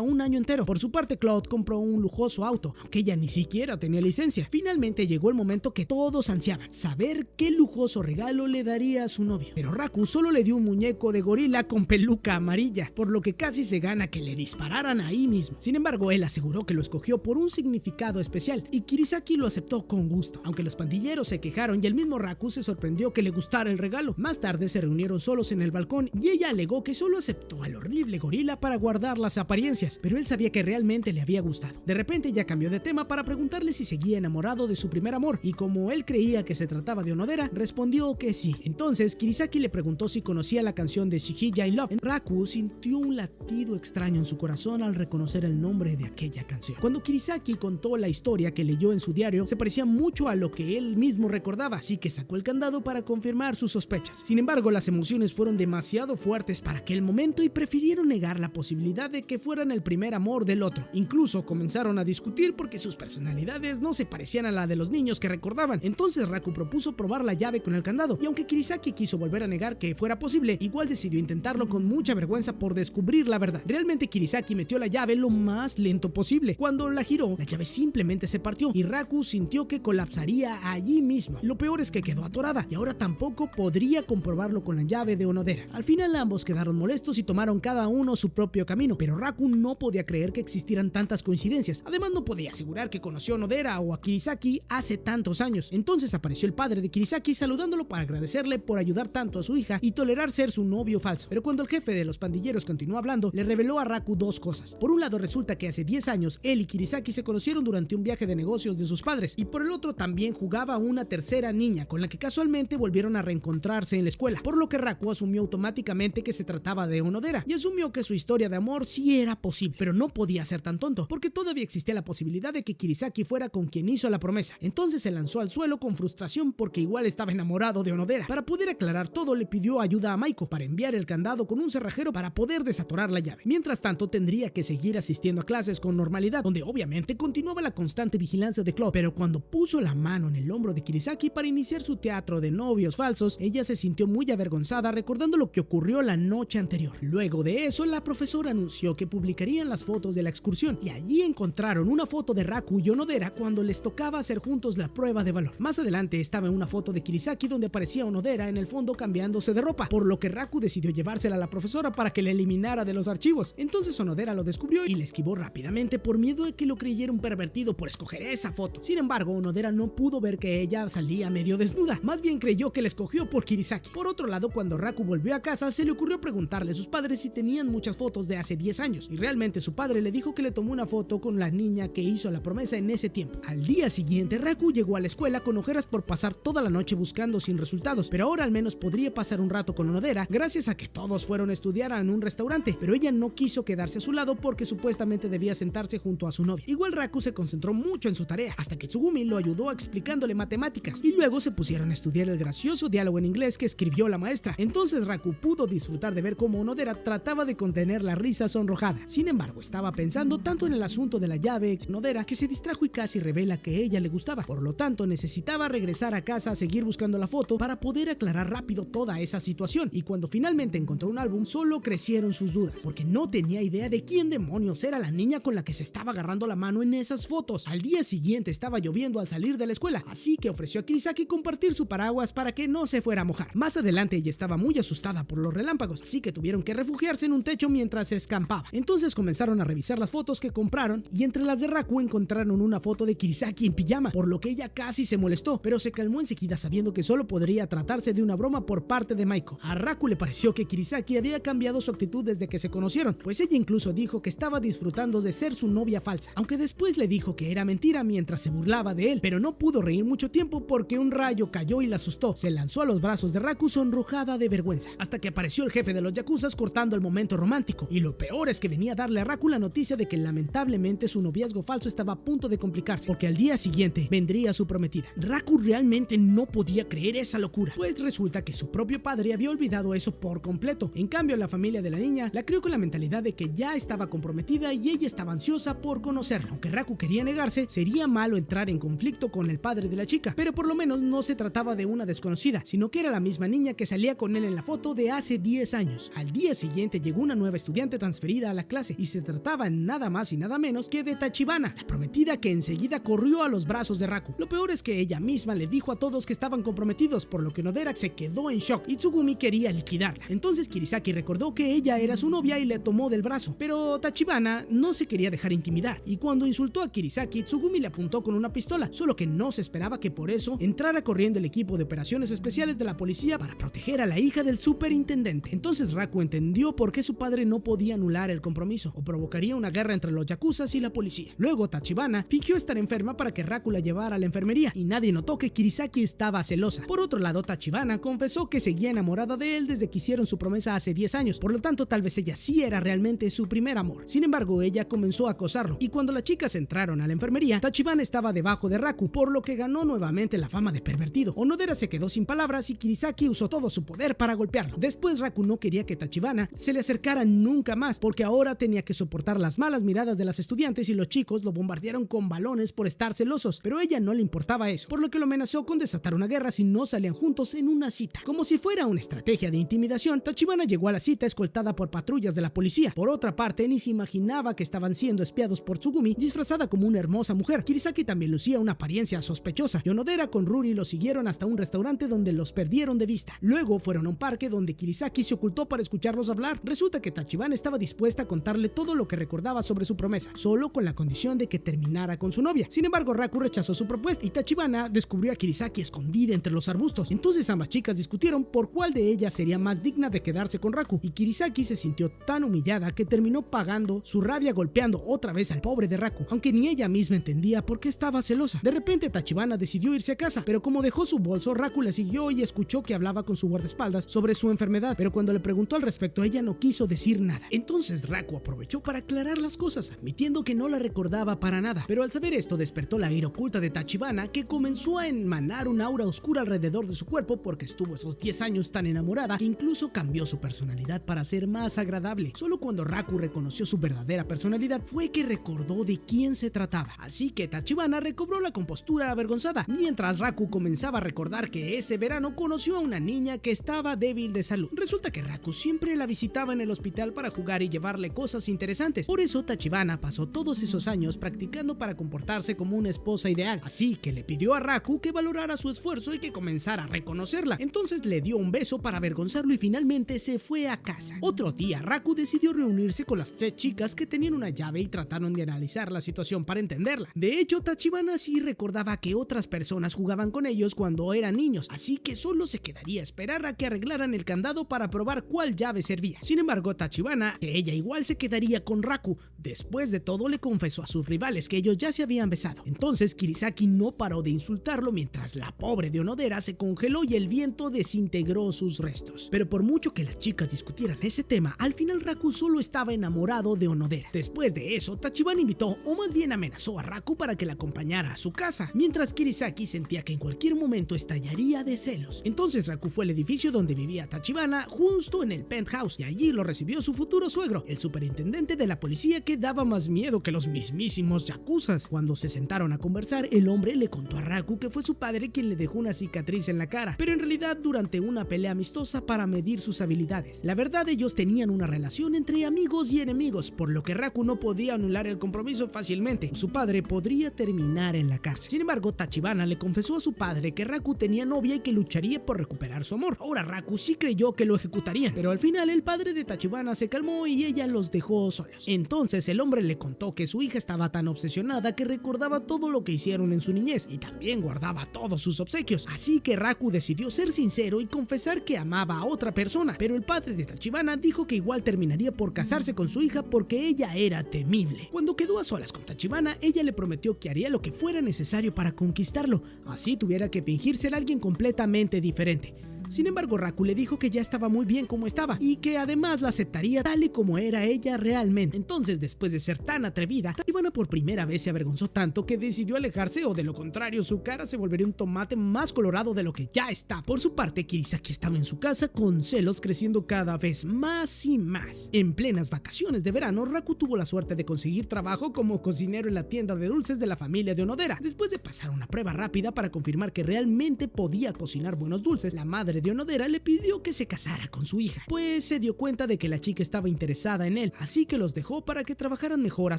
un año entero. Por su parte, Cloud compró un lujoso auto, aunque ella ni siquiera tenía licencia. Finalmente llegó el momento que todos ansiaban: saber qué lujoso regalo le daría a su novio. Pero Raku solo le dio un muñeco de gorila con peluca amarilla, por lo que casi se gana que le dispararan ahí mismo. Sin embargo, él aseguró que lo escogió por un significado especial y Kirisaki lo aceptó con gusto, aunque los pandilleros se quejaron y el mismo Raku se sorprendió que le gustara el regalo. Más tarde se reunieron solos en el balcón y ella alegó que solo aceptó al horrible gorila para guardar las apariencias, pero él sabía que realmente le había gustado. De repente ella cambió de tema para preguntarle si seguía enamorado de su primer amor, y como él creía que se trataba de Onodera, respondió que sí. Entonces Kirisaki le preguntó si conocía la canción de Shihija in Love. Raku sintió un latido extraño en su corazón al reconocer el nombre de aquella canción. Cuando Kirisaki contó la historia que leyó en su diario, se parecía mucho a lo que él mismo recordaba, así que sacó el candado para confirmar sus sospechas. Sin embargo, las emociones fueron demasiado fuertes para aquel momento y prefirieron negar la posibilidad de que fueran el primer amor del otro. Incluso comenzaron a discutir porque sus personalidades no se parecían a la de los niños que recordaban. Entonces Raku propuso probar la llave con el candado, y aunque Kirisaki quiso volver a negar que fuera posible, igual decidió intentarlo con mucha vergüenza por descubrir la verdad. Realmente Kirisaki metió la llave lo más lento posible. Cuando la giró, la llave simplemente se partió y Raku sintió que colapsaría allí mismo. Lo peor es que quedó atorada y ahora tampoco podría comprobarlo con la llave de Onodera. Al final ambos quedaron molestos y tomaron cada uno su propio camino, pero Raku no podía creer que existieran tantas coincidencias. Además, no podía asegurar que conoció a Onodera o a Kirisaki hace tantos años. Entonces apareció el padre de Kirisaki saludándolo para agradecerle por ayudar tanto a su hija y tolerar ser su novio falso. Pero cuando el jefe de los pandilleros continuó hablando, le reveló a Raku dos cosas. Por un lado, resulta que hace 10 años él y Kirisaki se conocieron durante un viaje de negocios de sus padres, y por el otro también jugaba a una tercera niña con la que casualmente volvieron a reencontrarse en la escuela, por lo que Raku asumió automáticamente que se trataba de Onodera y asumió que su historia de amor sí era posible, pero no podía ser tan tonto porque todavía existía la posibilidad de que Kirisaki fuera con quien hizo la promesa. Entonces se lanzó al suelo con frustración porque igual estaba enamorado de Onodera. Para poder aclarar todo, le pidió ayuda a Maiko para enviar el candado con un cerrajero para poder desatorar la llave. Mientras tanto, tendría que seguir asistiendo a clases con normalidad, donde obviamente continuaba la constante vigilancia de Cloud, pero cuando puso la mano en el hombro de Kirisaki para iniciar su teatro de novios falsos, ella se sintió muy avergonzada recordando lo que ocurrió la noche anterior. Luego de eso, la profesora anunció que publicarían las fotos de la excursión, y allí encontraron una foto de Raku y Onodera cuando les tocaba hacer juntos la prueba de valor. Más adelante estaba una foto de Kirisaki donde aparecía Onodera en el fondo cambiándose de ropa, por lo que Raku decidió llevársela a la profesora para que la eliminara de los archivos. Entonces Onodera lo descubrió y la esquivó rápidamente por miedo de que lo creyera un pervertido por escoger esa foto. Sin embargo, Onodera no pudo ver que ella salía medio desnuda, más bien creyó que la escogió por Kirisaki. Por otro lado, cuando Raku volvió a casa, se le ocurrió preguntarle a sus padres si tenían muchas fotos de hace 10 años, y realmente su padre le dijo que le tomó una foto con la niña que hizo la promesa en ese tiempo. Al día siguiente, Raku llegó a la escuela con ojeras por pasar toda la noche buscando sin resultados, pero ahora al menos podría pasar un rato con Onodera gracias a que todos fueron a estudiar en un restaurante, pero ella no quiso quedarse a su lado porque supuestamente debía sentarse junto a su novia. Igual Raku se concentró mucho en su tarea, hasta que Tsugumi lo ayudó explicándole matemáticas, y luego se pusieron a estudiar el gracioso diálogo en inglés que escribió la maestra. Entonces Raku pudo disfrutar de ver cómo Onodera trataba de contener la risa sonrojada. Sin embargo, estaba pensando tanto en el asunto de la llave Onodera que se distrajo y casi revela que ella le gustaba. Por lo tanto, necesitaba regresar a casa a seguir buscando la foto para poder aclarar rápido toda esa situación, y cuando finalmente encontró un álbum, solo crecieron sus dudas, porque no tenía idea de quién demonios era la niña con la que se estaba agarrando la mano en esas fotos. Al día siguiente estaba lloviendo al salir de la escuela, así que ofreció a Kirisaki compartir su paraguas para que no se fuera a mojar. Más adelante ella estaba muy asustada por los relámpagos, así que tuvieron que refugiarse en un techo mientras se escampaba. Entonces comenzaron a revisar las fotos que compraron, y entre las de Raku encontraron una foto de Kirisaki en pijama, por lo que ella casi se molestó, pero se calmó enseguida sabiendo que solo podría tratarse de una broma por parte de Maiko. A Raku le pareció que Kirisaki había cambiado su actitud desde que se conocieron, pues ella incluso dijo que estaba disfrutando de ser su novia falsa, aunque después le dijo que era mentira mientras se burlaba de él, pero no pudo reír mucho tiempo porque un rayo cayó y la asustó. Se lanzó a los brazos de Raku sonrojada de vergüenza, hasta que apareció el jefe de los yakuzas cortando el momento romántico, y lo peor es que venía a darle a Raku la noticia de que lamentablemente su noviazgo falso estaba a punto de complicarse, porque al día siguiente vendría su prometida. Raku realmente no podía creer esa locura, pues resulta que su propio padre había olvidado eso por completo. En cambio, la familia de la niña la crió con la mentalidad de que ya estaba comprometida y ella estaba ansiosa por conocerlo. Aunque Raku quería negarse, sería malo entrar en conflicto con el padre de la chica, pero por lo menos no se trataba de una desconocida, sino que era la misma niña que salía con él en la foto de hace 10 años. Al día siguiente llegó una nueva estudiante transferida a la clase y se trataba nada más y nada menos que de Tachibana, la prometida, que enseguida corrió a los brazos de Raku. Lo peor es que ella misma le dijo a todos que estaban comprometidos, por lo que Onodera se quedó en shock y Tsugumi quería liquidarla. Entonces Kirisaki recordó que ella era su novia y le tomó del brazo, pero Tachibana no se quería dejar intimidar, y cuando insultó a Kirisaki, Tsugumi le apuntó con una pistola, solo que no se esperaba que por eso entrara corriendo el equipo de operaciones especiales de la policía para proteger a la hija del superintendente. Entonces Raku entendió por qué su padre no podía anular el compromiso, o provocaría una guerra entre los yakuzas y la policía. Luego Tachibana fingió estar enferma para que Raku la llevara a la enfermería, y nadie notó que Kirisaki estaba celosa. Por otro lado, Tachibana confesó que seguía enamorada de él desde que hicieron su promesa hace 10 años, por lo tanto tal vez ella sí era realmente su primer amor. Sin embargo, ella comenzó a acosarlo, y cuando las chicas entraron a la enfermería, Tachibana estaba debajo de Raku, por lo que ganó nuevamente la fama de pervertido. Onodera se quedó sin palabras y Kirisaki usó todo su poder para golpearlo. Después Raku no quería que Tachibana se le acercara nunca más, porque ahora tenía que soportar las malas miradas de las estudiantes y los chicos lo bombardearon con balones por estar celosos, pero a ella no le importaba eso, por lo que lo amenazó con desatar una guerra si no salían juntos en una cita. Como si fuera una estrategia de intimidación, Tachibana llegó a la cita escoltada por patrullas de la policía. Por otra parte, ni se imaginaba que estaban siendo espiados por Tsugumi, disfrazada como una hermosa mujer. Kirisaki también lucía una apariencia sospechosa, y Onodera con Ruri los siguieron hasta un restaurante donde los perdieron de vista. Luego fueron a un parque donde Kirisaki se ocultó para escucharlos hablar. Resulta que Tachibana estaba dispuesta a contarle todo lo que recordaba sobre su promesa, solo con la condición de que terminara con su novia. Sin embargo, Raku rechazó su propuesta y Tachibana descubrió a Kirisaki escondida entre los arbustos. Entonces ambas chicas discutieron por cuál de ellas sería más digna de quedarse con Raku, y Kirisaki se sintió tan humillada que terminó pagando su rabia golpeando otra vez al pobre de Raku, aunque ni ella misma entendía por qué estaba celosa. De repente Tachibana decidió irse a casa, pero como dejó su bolso, Raku la siguió y escuchó que hablaba con su guardaespaldas sobre su enfermedad, pero cuando le preguntó al respecto, ella no quiso decir nada. Entonces Raku aprovechó para aclarar las cosas, admitiendo que no la recordaba para nada, pero al saber esto despertó la ira oculta de Tachibana, que comenzó a emanar un aura oscura alrededor de su cuerpo porque estuvo esos 10 años tan enamorada que incluso cambió su personalidad para ser más agradable. Solo cuando Raku reconoció su verdadera personalidad fue que recordó de quién se trataba, así que Tachibana recobró la compostura avergonzada, mientras Raku comenzaba a recordar que ese verano conoció a una niña que estaba débil de salud. Resulta que Raku siempre la visitaba en el hospital para jugar y llevarle cosas interesantes, por eso Tachibana pasó todos esos años practicando para comportarse como una esposa ideal, así que le pidió a Raku que valorara su esfuerzo y que comenzara a reconocerla. Entonces le dio un beso para avergonzarlo y finalmente se fue a casa. Otro día Raku decidió reunirse con las 3 chicas que tenían una llave y trataron de analizar la situación para entenderla. De hecho, Tachibana sí recordaba que otras personas jugaban con ellos cuando eran niños, así que solo se quedaría a esperar a que arreglaran el candado para probar cuál llave servía. Sin embargo, Tachibana, que ella igual se quedaría con Raku, después de todo le confesó a sus rivales que ellos ya se habían besado. Entonces Kirisaki no paró de insultarlo mientras la pobre de Onodera se congeló y el viento desintegró sus restos. Pero por mucho que las chicas discutieran ese tema, al final Raku solo estaba enamorado de Onodera. Después de eso, Tachibana invitó, o más bien amenazó a Raku para que la acompañara a su casa, mientras Kirisaki sentía que en cualquier momento estallaría de celos. Entonces Raku fue al edificio donde vivía Tachibana, justo en el penthouse, y allí lo recibió su futuro suegro, el superintendente de la policía, que daba más miedo que los mismísimos yakuzas. Cuando se sentaron a conversar, el hombre le contó a Raku que fue su padre quien le dejó una cicatriz en la cara, pero en realidad durante una pelea amistosa para medir sus habilidades. La verdad, ellos tenían una relación entre amigos y enemigos, por lo que Raku no podía anular el compromiso fácilmente. Su padre podría terminar en la cárcel. Sin embargo, Tachibana le confesó a su padre que Raku tenía novia y que lucharía por recuperar su amor. Ahora Raku sí creyó que lo ejecutarían, pero al final el padre de Tachibana se calmó y ella los dejó solos. Entonces el hombre le contó que su hija estaba tan obsesionada que recordaba todo lo que hicieron en su niñez y también guardaba todos sus obsequios. Así que Raku decidió ser sincero y confesar que amaba a otra persona, pero el padre de Tachibana dijo que igual terminaría por casarse con su hija porque ella era temible. Cuando quedó a solas con Tachibana, ella le prometió que haría lo que fuera necesario para conquistarlo, así tuviera que fingir ser alguien completamente diferente. Sin embargo, Raku le dijo que ya estaba muy bien como estaba y que además la aceptaría tal y como era ella realmente. Entonces, después de ser tan atrevida, Tachibana por primera vez se avergonzó tanto que decidió alejarse, o de lo contrario su cara se volvería un tomate más colorado de lo que ya está. Por su parte, Kirisaki estaba en su casa con celos creciendo cada vez más y más. En plenas vacaciones de verano, Raku tuvo la suerte de conseguir trabajo como cocinero en la tienda de dulces de la familia de Onodera. Después de pasar una prueba rápida para confirmar que realmente podía cocinar buenos dulces, la madre de Onodera le pidió que se casara con su hija, pues se dio cuenta de que la chica estaba interesada en él, así que los dejó para que trabajaran mejor a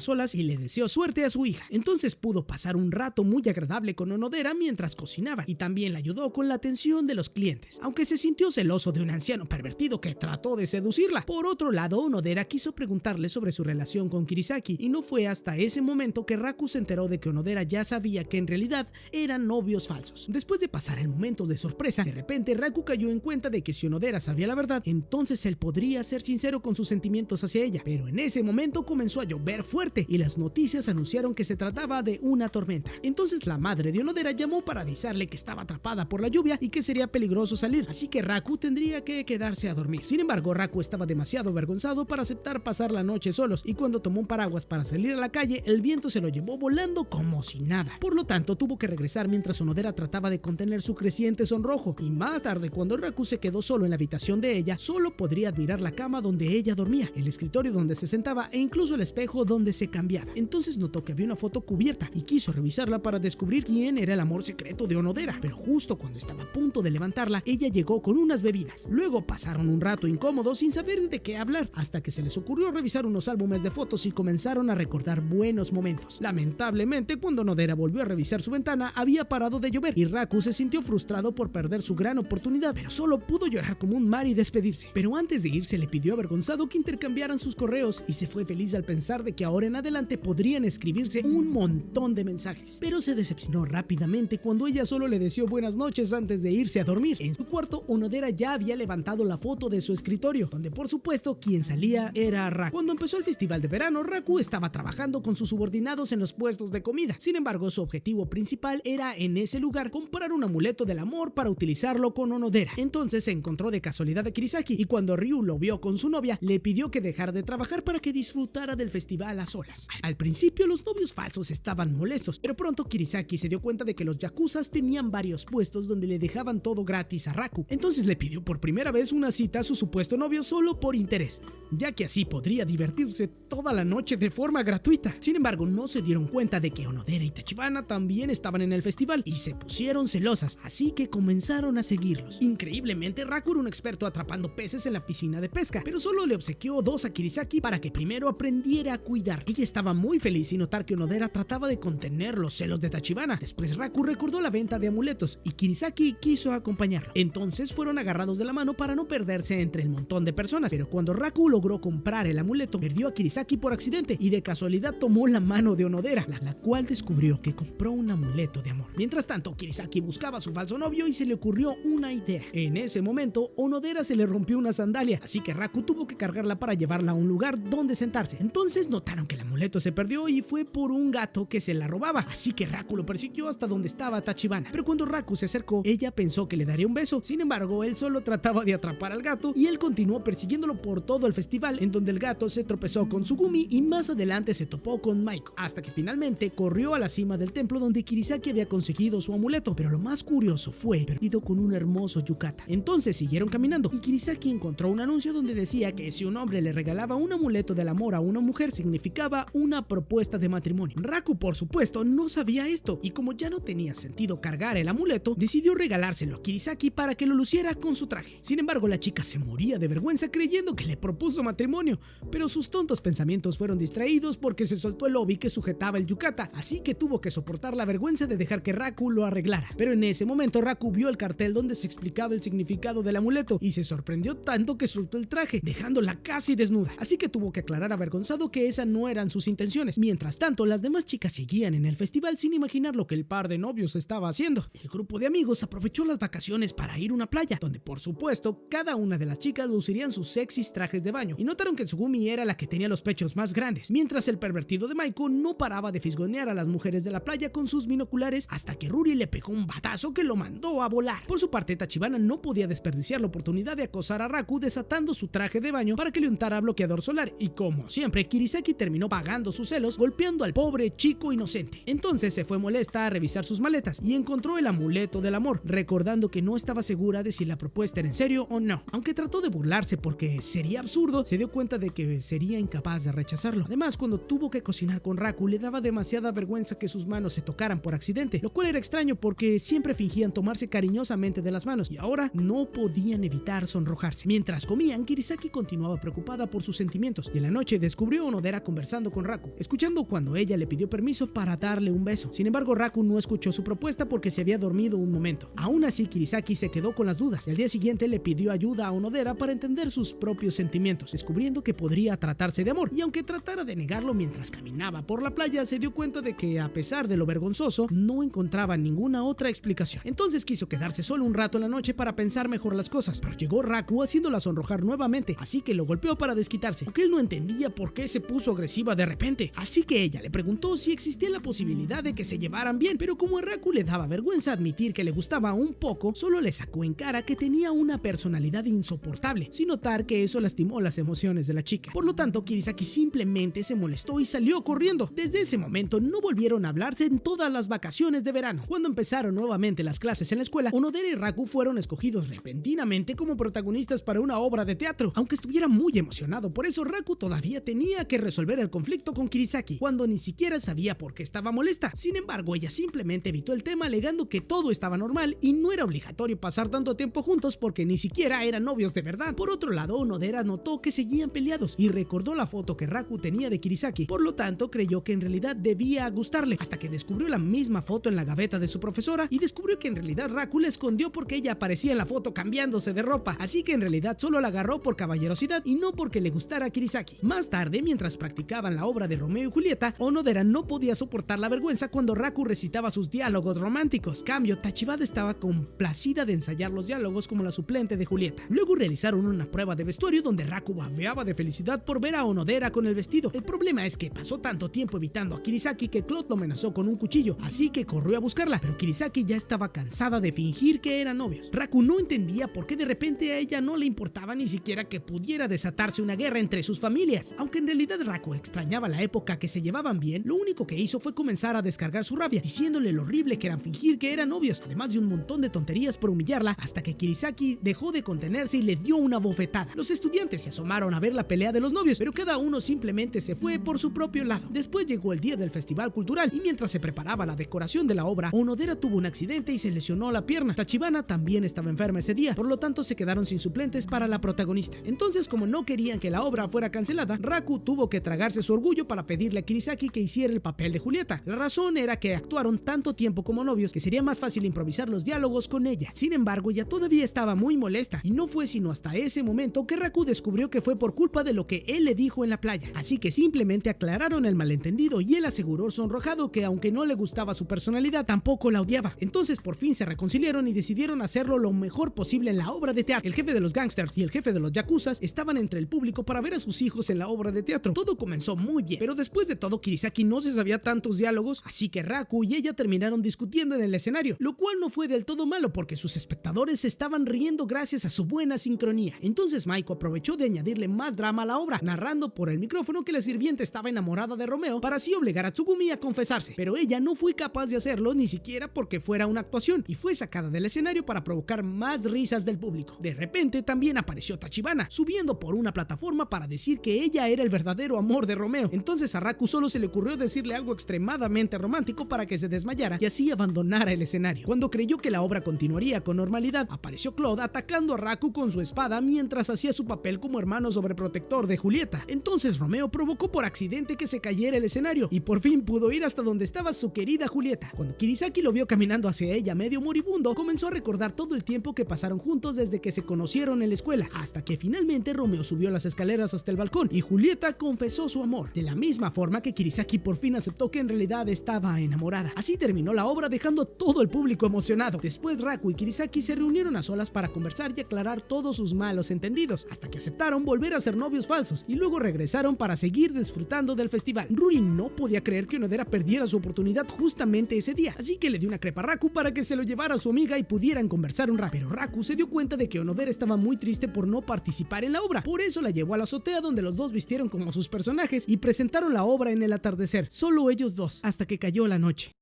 solas y le deseó suerte a su hija. Entonces pudo pasar un rato muy agradable con Onodera mientras cocinaba, y también le ayudó con la atención de los clientes, aunque se sintió celoso de un anciano pervertido que trató de seducirla. Por otro lado, Onodera quiso preguntarle sobre su relación con Kirisaki, y no fue hasta ese momento que Raku se enteró de que Onodera ya sabía que en realidad eran novios falsos. Después de pasar el momento de sorpresa, de repente Raku cayó en cuenta de que si Onodera sabía la verdad, entonces él podría ser sincero con sus sentimientos hacia ella. Pero en ese momento comenzó a llover fuerte y las noticias anunciaron que se trataba de una tormenta. Entonces la madre de Onodera llamó para avisarle que estaba atrapada por la lluvia y que sería peligroso salir, así que Raku tendría que quedarse a dormir. Sin embargo, Raku estaba demasiado avergonzado para aceptar pasar la noche solos, y cuando tomó un paraguas para salir a la calle, el viento se lo llevó volando como si nada. Por lo tanto, tuvo que regresar mientras Onodera trataba de contener su creciente sonrojo, y más tarde, cuando Raku se quedó solo en la habitación de ella, solo podría admirar la cama donde ella dormía, el escritorio donde se sentaba e incluso el espejo donde se cambiaba. Entonces notó que había una foto cubierta y quiso revisarla para descubrir quién era el amor secreto de Onodera, pero justo cuando estaba a punto de levantarla, ella llegó con unas bebidas. Luego pasaron un rato incómodos sin saber de qué hablar, hasta que se les ocurrió revisar unos álbumes de fotos y comenzaron a recordar buenos momentos. Lamentablemente, cuando Onodera volvió a revisar su ventana, había parado de llover y Raku se sintió frustrado por perder su gran oportunidad, pero solo pudo llorar como un mar y despedirse. Pero antes de irse, le pidió avergonzado que intercambiaran sus correos y se fue feliz al pensar de que ahora en adelante podrían escribirse un montón de mensajes. Pero se decepcionó rápidamente cuando ella solo le deseó buenas noches antes de irse a dormir. En su cuarto, Onodera ya había levantado la foto de su escritorio, donde por supuesto quien salía era Raku. Cuando empezó el festival de verano, Raku estaba trabajando con sus subordinados en los puestos de comida. Sin embargo, su objetivo principal era en ese lugar comprar un amuleto del amor para utilizarlo con Onodera. Entonces se encontró de casualidad a Kirisaki, y cuando Ryu lo vio con su novia, le pidió que dejara de trabajar para que disfrutara del festival a solas. Al principio los novios falsos estaban molestos, pero pronto Kirisaki se dio cuenta de que los yakuzas tenían varios puestos donde le dejaban todo gratis a Raku. Entonces le pidió por primera vez una cita a su supuesto novio solo por interés, ya que así podría divertirse toda la noche de forma gratuita. Sin embargo, no se dieron cuenta de que Onodera y Tachibana también estaban en el festival y se pusieron celosas, así que comenzaron a seguirlos. Increíblemente, Raku era un experto atrapando peces en la piscina de pesca, pero solo le obsequió 2 a Kirisaki para que primero aprendiera a cuidar. Ella estaba muy feliz sin notar que Onodera trataba de contener los celos de Tachibana. Después Raku recordó la venta de amuletos y Kirisaki quiso acompañarlo. Entonces fueron agarrados de la mano para no perderse entre el montón de personas, pero cuando Raku logró comprar el amuleto, perdió a Kirisaki por accidente y de casualidad tomó la mano de Onodera, la cual descubrió que compró un amuleto de amor. Mientras tanto, Kirisaki buscaba a su falso novio y se le ocurrió una idea. En ese momento, Onodera se le rompió una sandalia, así que Raku tuvo que cargarla para llevarla a un lugar donde sentarse. Entonces notaron que el amuleto se perdió y fue por un gato que se la robaba, así que Raku lo persiguió hasta donde estaba Tachibana. Pero cuando Raku se acercó, ella pensó que le daría un beso. Sin embargo, él solo trataba de atrapar al gato y él continuó persiguiéndolo por todo el festival, en donde el gato se tropezó con Tsugumi y más adelante se topó con Maiko, hasta que finalmente corrió a la cima del templo donde Kirisaki había conseguido su amuleto. Pero lo más curioso fue perdido con un hermoso yukata. Entonces siguieron caminando y Kirisaki encontró un anuncio donde decía que si un hombre le regalaba un amuleto del amor a una mujer, significaba una propuesta de matrimonio. Raku, por supuesto, no sabía esto, y como ya no tenía sentido cargar el amuleto, decidió regalárselo a Kirisaki para que lo luciera con su traje. Sin embargo, la chica se moría de vergüenza creyendo que le propuso matrimonio, pero sus tontos pensamientos fueron distraídos porque se soltó el obi que sujetaba el yukata, así que tuvo que soportar la vergüenza de dejar que Raku lo arreglara. Pero en ese momento Raku vio el cartel donde se explicaba el significado del amuleto y se sorprendió tanto que soltó el traje, dejándola casi desnuda, así que tuvo que aclarar avergonzado que esas no eran sus intenciones. Mientras tanto, las demás chicas seguían en el festival sin imaginar lo que el par de novios estaba haciendo. El grupo de amigos aprovechó las vacaciones para ir a una playa, donde por supuesto cada una de las chicas lucirían sus sexys trajes de baño, y notaron que Tsugumi era la que tenía los pechos más grandes, mientras el pervertido de Maiko no paraba de fisgonear a las mujeres de la playa con sus binoculares hasta que Ruri le pegó un batazo que lo mandó a volar. Por su parte, Tachibana Tachibana no podía desperdiciar la oportunidad de acosar a Raku desatando su traje de baño para que le untara bloqueador solar, y como siempre, Kirisaki terminó pagando sus celos golpeando al pobre chico inocente. Entonces se fue molesta a revisar sus maletas y encontró el amuleto del amor, recordando que no estaba segura de si la propuesta era en serio o no. Aunque trató de burlarse porque sería absurdo, se dio cuenta de que sería incapaz de rechazarlo. Además, cuando tuvo que cocinar con Raku, le daba demasiada vergüenza que sus manos se tocaran por accidente, lo cual era extraño porque siempre fingían tomarse cariñosamente de las manos y ahora no podían evitar sonrojarse. Mientras comían, Kirisaki continuaba preocupada por sus sentimientos y en la noche descubrió a Onodera conversando con Raku, escuchando cuando ella le pidió permiso para darle un beso. Sin embargo, Raku no escuchó su propuesta porque se había dormido un momento. Aún así, Kirisaki se quedó con las dudas y al día siguiente le pidió ayuda a Onodera para entender sus propios sentimientos, descubriendo que podría tratarse de amor, y aunque tratara de negarlo mientras caminaba por la playa, se dio cuenta de que a pesar de lo vergonzoso, no encontraba ninguna otra explicación. Entonces quiso quedarse solo un rato en la noche para pensar mejor las cosas, pero llegó Raku haciéndola sonrojar nuevamente, así que lo golpeó para desquitarse, aunque él no entendía por qué se puso agresiva de repente. Así que ella le preguntó si existía la posibilidad de que se llevaran bien, pero como a Raku le daba vergüenza admitir que le gustaba un poco, solo le sacó en cara que tenía una personalidad insoportable, sin notar que eso lastimó las emociones de la chica. Por lo tanto, Kirisaki simplemente se molestó y salió corriendo. Desde ese momento no volvieron a hablarse en todas las vacaciones de verano. Cuando empezaron nuevamente las clases en la escuela, Onodera y Raku fueron escogidos repentinamente como protagonistas para una obra de teatro. Aunque estuviera muy emocionado por eso, Raku todavía tenía que resolver el conflicto con Kirisaki, cuando ni siquiera sabía por qué estaba molesta. Sin embargo, ella simplemente evitó el tema alegando que todo estaba normal y no era obligatorio pasar tanto tiempo juntos porque ni siquiera eran novios de verdad. Por otro lado, Onodera notó que seguían peleados y recordó la foto que Raku tenía de Kirisaki, por lo tanto creyó que en realidad debía gustarle, hasta que descubrió la misma foto en la gaveta de su profesora y descubrió que en realidad Raku la escondió porque ella aparecía en la foto cambiándose de ropa, así que en realidad solo la agarró por caballerosidad y no porque le gustara a Kirisaki. Más tarde, mientras practicaban la obra de Romeo y Julieta, Onodera no podía soportar la vergüenza cuando Raku recitaba sus diálogos románticos. Cambio, Tachibana estaba complacida de ensayar los diálogos como la suplente de Julieta. Luego realizaron una prueba de vestuario donde Raku babeaba de felicidad por ver a Onodera con el vestido. El problema es que pasó tanto tiempo evitando a Kirisaki que Claude lo amenazó con un cuchillo, así que corrió a buscarla, pero Kirisaki ya estaba cansada de fingir que eran novios. Raku no entendía por qué de repente a ella no le importaba ni siquiera que pudiera desatarse una guerra entre sus familias. Aunque en realidad Raku extrañaba la época que se llevaban bien, lo único que hizo fue comenzar a descargar su rabia, diciéndole lo horrible que era fingir que eran novios, además de un montón de tonterías por humillarla, hasta que Kirisaki dejó de contenerse y le dio una bofetada. Los estudiantes se asomaron a ver la pelea de los novios, pero cada uno simplemente se fue por su propio lado. Después llegó el día del festival cultural y mientras se preparaba la decoración de la obra, Onodera tuvo un accidente y se lesionó la pierna. Tachibana también estaba enferma ese día, por lo tanto se quedaron sin suplentes para la protagonista. Entonces, como no querían que la obra fuera cancelada, Raku tuvo que tragarse su orgullo para pedirle a Kirisaki que hiciera el papel de Julieta. La razón era que actuaron tanto tiempo como novios que sería más fácil improvisar los diálogos con ella. Sin embargo, ella todavía estaba muy molesta y no fue sino hasta ese momento que Raku descubrió que fue por culpa de lo que él le dijo en la playa. Así que simplemente aclararon el malentendido y él aseguró sonrojado que aunque no le gustaba su personalidad, tampoco la odiaba. Entonces por fin se reconciliaron y decidieron hacerlo lo mejor posible en la obra de teatro. El jefe de los gangsters y el jefe de los yakuzas estaban entre el público para ver a sus hijos en la obra de teatro. Todo comenzó muy bien, pero después de todo Kirisaki no se sabía tantos diálogos, así que Raku y ella terminaron discutiendo en el escenario, lo cual no fue del todo malo porque sus espectadores se estaban riendo gracias a su buena sincronía. Entonces Maiko aprovechó de añadirle más drama a la obra, narrando por el micrófono que la sirvienta estaba enamorada de Romeo para así obligar a Tsugumi a confesarse, pero ella no fue capaz de hacerlo ni siquiera porque fuera una actuación y fue sacada del escenario para provocar más risas del público. De repente también apareció Tachibana subiendo por una plataforma para decir que ella era el verdadero amor de Romeo. Entonces a Raku solo se le ocurrió decirle algo extremadamente romántico para que se desmayara y así abandonara el escenario. Cuando creyó que la obra continuaría con normalidad, apareció Claude atacando a Raku con su espada mientras hacía su papel como hermano sobreprotector de Julieta. Entonces Romeo provocó por accidente que se cayera el escenario y por fin pudo ir hasta donde estaba su querida Julieta. Cuando Kirisaki lo vio caminando hacia ella medio moribundo, comenzó a recordar todo el tiempo que pasaron juntos desde que se conocieron en la escuela, hasta que finalmente Romeo subió las escaleras hasta el balcón y Julieta confesó su amor, de la misma forma que Kirisaki por fin aceptó que en realidad estaba enamorada. Así terminó la obra dejando a todo el público emocionado. Después Raku y Kirisaki se reunieron a solas para conversar y aclarar todos sus malos entendidos, hasta que aceptaron volver a ser novios falsos y luego regresaron para seguir disfrutando del festival. Ruri no podía creer que Onodera perdiera su oportunidad justamente ese día, así que le dio una crepa a Raku para que se lo llevara a su amiga y pudieran conversar conversar un rato, pero Raku se dio cuenta de que Onodera estaba muy triste por no participar en la obra. Por eso la llevó a la azotea, donde los dos vistieron como sus personajes y presentaron la obra en el atardecer, solo ellos dos, hasta que cayó la noche.